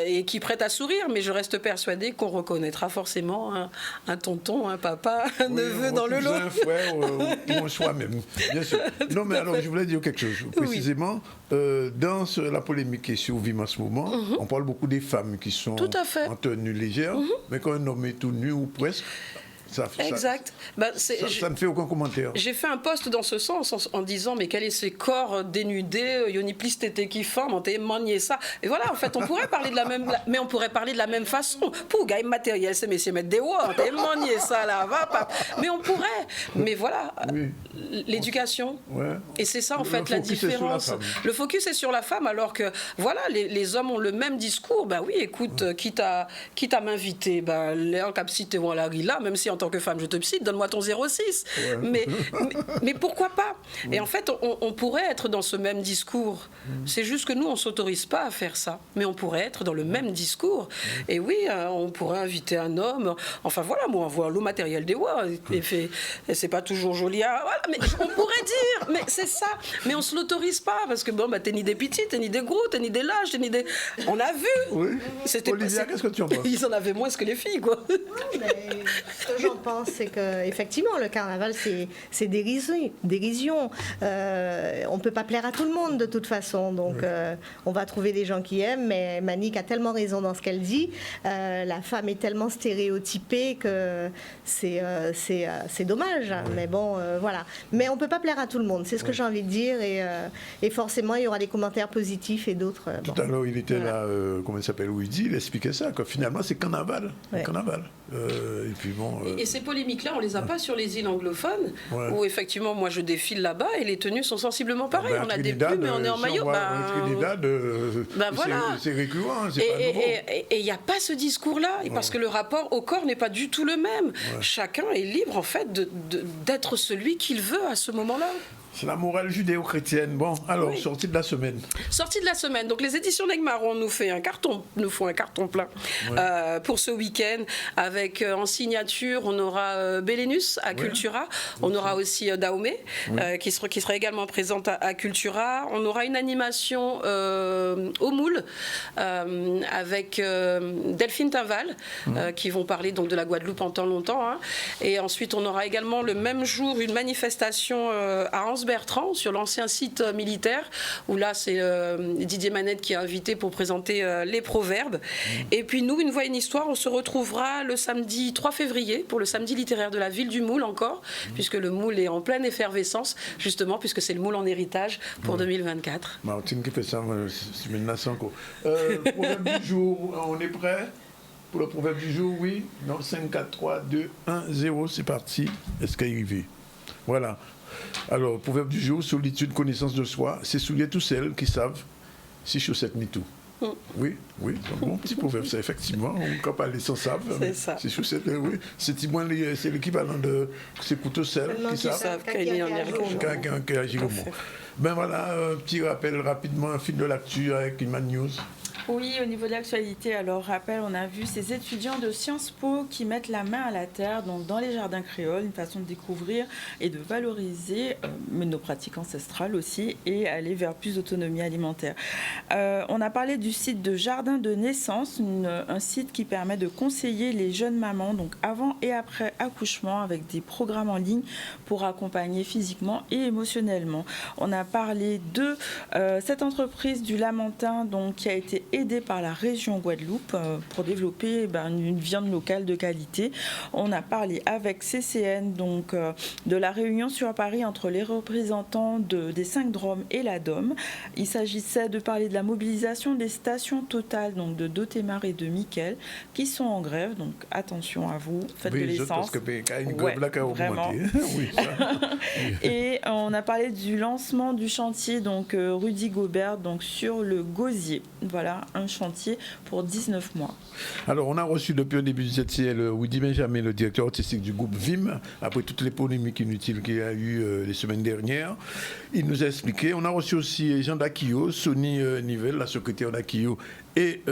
Speaker 20: et qui prête à sourire, mais je reste persuadée qu'on reconnaîtra forcément un tonton, un papa, un neveu dans le lot.
Speaker 1: Un frère ou un soi-même, bien sûr. Non, mais alors, je voulais dire quelque chose. Précisément, dans la polémique qui est sur Vim en ce moment, on parle beaucoup des femmes qui sont en tenue légère, mais quand un homme est tout nu ou presque,
Speaker 20: exact.
Speaker 1: Ça ne fait aucun commentaire.
Speaker 20: J'ai fait un post dans ce sens en disant mais quel est ce corps dénudé, yoniplis tété qui forme, on t'a manié ça. Et voilà, en fait, on pourrait parler de la même, mais on pourrait parler de la même façon. Pour gagner matériel, c'est messieurs mettre des voix, on t'a manié ça là, va pas. Mais on pourrait. Mais voilà, l'éducation. Et c'est ça en fait la différence. Le focus est sur la femme, alors que voilà, les hommes ont le même discours. Bah oui, écoute, quitte à m'inviter, bah l'air capcité ou la là, même si en tant que femme je te cite, donne-moi ton 06. Mais pourquoi pas? Et en fait, on pourrait être dans ce même discours. C'est juste que nous, on s'autorise pas à faire ça. Mais on pourrait être dans le même discours. Et oui, on pourrait inviter un homme. Enfin voilà, moi, on voit l'eau matériel des voix. Et c'est pas toujours joli. Voilà, mais on pourrait dire, mais c'est ça. Mais on se l'autorise pas parce que bon, bah t'es ni des petits, t'es ni des gros, t'es ni des lâches, t'es ni des. On a vu.
Speaker 1: Olivia, qu'est-ce que tu en penses?
Speaker 20: Ils en avaient moins que les filles, quoi.
Speaker 19: Ce que j'en pense, c'est qu'effectivement, le carnaval, c'est dérision. On ne peut pas plaire à tout le monde, de toute façon. Donc, on va trouver des gens qui aiment, mais Manick a tellement raison dans ce qu'elle dit. La femme est tellement stéréotypée que c'est dommage. Mais bon, voilà. Mais on ne peut pas plaire à tout le monde. C'est ce que j'ai envie de dire. Et forcément, il y aura des commentaires positifs et d'autres...
Speaker 1: Tout à l'heure, il était là, comment il s'appelle, Ouidi, il expliquait ça, que finalement, c'est carnaval. Carnaval. Et puis bon...
Speaker 20: Et ces polémiques-là, on les a pas sur les îles anglophones, où effectivement, moi je défile là-bas et les tenues sont sensiblement pareilles. On a des plumes et on est en maillot.
Speaker 1: Voilà. C'est récurrent, c'est pas nouveau.
Speaker 20: Et il n'y a pas ce discours-là, parce que le rapport au corps n'est pas du tout le même. Chacun est libre, en fait, d'être celui qu'il veut à ce moment-là.
Speaker 1: C'est la morale judéo-chrétienne. Bon, alors, sortie de la semaine.
Speaker 20: Sortie de la semaine. Donc, les éditions d'Aigues-Marron nous font un carton plein pour ce week-end. Avec en signature, on aura Bélénus à Cultura. On aura aussi Dahomey qui sera également présente à Cultura. On aura une animation au Moule avec Delphine Tinval qui vont parler donc de la Guadeloupe en temps longtemps. Hein. Et ensuite, on aura également le même jour une manifestation à Anse-Bertrand sur l'ancien site militaire où là c'est Didier Manette qui est invité pour présenter les proverbes. Et puis nous, Une Voix, une Histoire, on se retrouvera le samedi 3 février pour le samedi littéraire de la ville du Moule encore, puisque le Moule est en pleine effervescence, justement puisque c'est le Moule en héritage pour 2024.
Speaker 1: Martine qui fait ça, c'est menaçant quoi. Proverbe du jour, on est prêt pour le proverbe du jour? Oui. Non, 5, 4, 3, 2, 1, 0, c'est parti. Est-ce qu'il est arrivé? Voilà. Alors, proverbe du jour, solitude, connaissance de soi, c'est soulier tous celles qui savent si chaussettes ni tout. Oui, c'est un bon petit proverbe, ça, effectivement. On ne peut pas aller sans savent. C'est ça. C'est chaussettes, oui. C'est l'équivalent de ces couteaux sels qui savent. Ben voilà, un petit rappel rapidement, un fil de l'actu avec Iman News.
Speaker 2: Oui, au niveau de l'actualité, alors rappel, on a vu ces étudiants de Sciences Po qui mettent la main à la terre, donc dans les jardins créoles, une façon de découvrir et de valoriser nos pratiques ancestrales aussi et aller vers plus d'autonomie alimentaire. On a parlé du site de Jardin de Naissance, un site qui permet de conseiller les jeunes mamans, donc avant et après accouchement, avec des programmes en ligne pour accompagner physiquement et émotionnellement. On a parlé de cette entreprise du Lamentin, donc qui a été aidé par la région Guadeloupe pour développer une viande locale de qualité. On a parlé avec CCN donc, de la réunion sur Paris entre les représentants des 5 DROM et la DOM. Il s'agissait de parler de la mobilisation des stations Total, donc de Dotémar et de Mickel, qui sont en grève. Donc attention à vous, faites de l'essence. Vraiment.
Speaker 1: Oui,
Speaker 2: et on a parlé du lancement du chantier donc Rudy Gobert donc sur le Gosier. Voilà, un chantier pour 19 mois.
Speaker 1: Alors, on a reçu depuis le début de cette série Woody Benjamin, le directeur artistique du groupe VIM, après toutes les polémiques inutiles qu'il y a eu les semaines dernières. Il nous a expliqué. On a reçu aussi Jean Dakio, Sonny Nivelle, la secrétaire d'Akio, et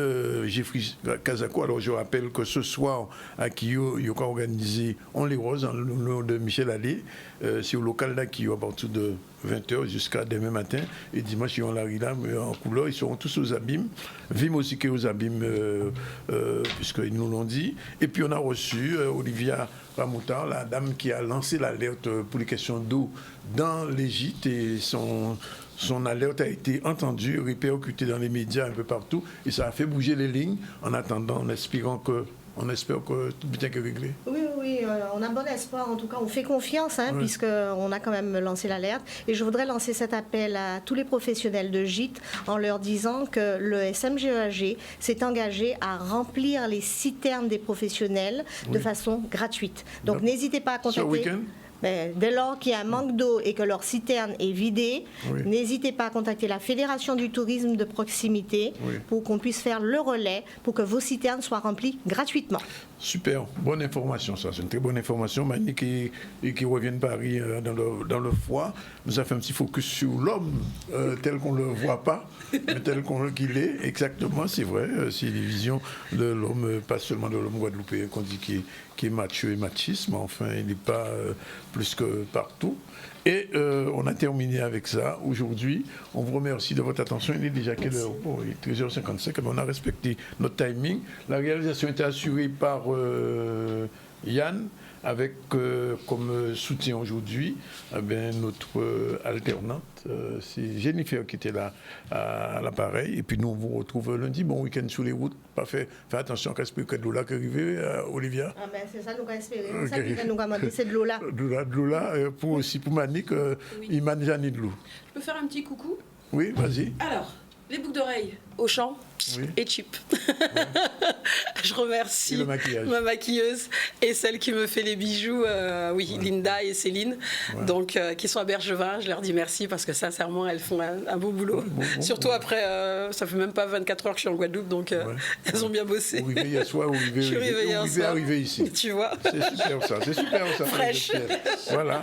Speaker 1: Jeffrey Kazako. Alors, je rappelle que ce soir, Akio, il y a organisé On les Roses, en l'honneur de Michel Allais. C'est au local d'Akio à partir de 20h jusqu'à demain matin. Et dimanche, ils ont la rila en couleur. Ils seront tous aux abîmes. Vim aussi qui est aux abîmes, puisqu'ils nous l'ont dit. Et puis, on a reçu Olivia Ramoutar, la dame qui a lancé l'alerte pour les questions d'eau dans les gîtes. Et son alerte a été entendue, répercutée dans les médias un peu partout. Et ça a fait bouger les lignes en attendant, on espère que tout bien est réglé.
Speaker 19: Oui, on a bon espoir. En tout cas, on fait confiance, puisqu'on a quand même lancé l'alerte. Et je voudrais lancer cet appel à tous les professionnels de gîtes en leur disant que le SMGEAG s'est engagé à remplir les citernes des professionnels de façon gratuite. Donc, n'hésitez pas à contacter...
Speaker 1: Ce week-end ?
Speaker 19: Dès lors qu'il y a un manque d'eau et que leur citerne est vidée, n'hésitez pas à contacter la Fédération du tourisme de proximité pour qu'on puisse faire le relais pour que vos citernes soient remplies gratuitement.
Speaker 1: Super, bonne information, ça. C'est une très bonne information. Mani qui revient de Paris dans le foie nous a fait un petit focus sur l'homme tel qu'on ne le voit pas, mais tel qu'il est. Exactement, c'est vrai. C'est une vision de l'homme, pas seulement de l'homme guadeloupéen qu'on dit qui est macho et machisme, mais enfin, il n'est pas plus que partout. Et on a terminé avec ça. Aujourd'hui, on vous remercie de votre attention. Il est déjà quelle heure ? Bon, il est 13h55, mais on a respecté notre timing. La réalisation était assurée par Yann, avec comme soutien aujourd'hui notre alternante. C'est Jennifer qui était là à l'appareil. Et puis nous, on vous retrouve lundi. Bon week-end sur les routes. Parfait. Faites attention qu'à ce que de l'eau qui arrive, Olivia.
Speaker 19: Ah ben, c'est ça nous avons espéré. C'est ça qui va nous demander, c'est de l'eau là.
Speaker 1: De l'eau là, pour Manick, il m'a déjà mis de l'eau.
Speaker 20: Je peux faire un petit coucou ?
Speaker 1: Oui, vas-y.
Speaker 20: Alors, les boucles d'oreilles au champ et cheap. Je remercie ma maquilleuse et celle qui me fait les bijoux, Linda et Céline, donc qui sont à Bergevin. Je leur dis merci parce que sincèrement, elles font un beau boulot. Surtout après, ça fait même pas 24 heures que je suis en Guadeloupe, donc elles ont bien bossé.
Speaker 1: Vous arrivez hier soir,
Speaker 20: je suis arrivée
Speaker 1: ici.
Speaker 20: Tu vois.
Speaker 1: C'est super ça.
Speaker 20: Fraîche.
Speaker 1: Voilà.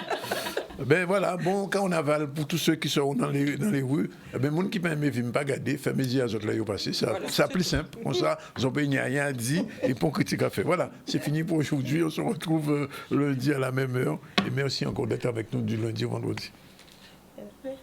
Speaker 1: Ben voilà, bon, quand on avale, pour tous ceux qui sont dans les rues, les gens qui ne peuvent pas garder, faire mes yeux à autres là, ils passent. C'est plus simple. Comme ça, ils n'ont pas rien à dire et pas critique à faire. Voilà, c'est fini pour aujourd'hui. On se retrouve lundi à la même heure. Et merci encore d'être avec nous du lundi au vendredi.
Speaker 19: Merci.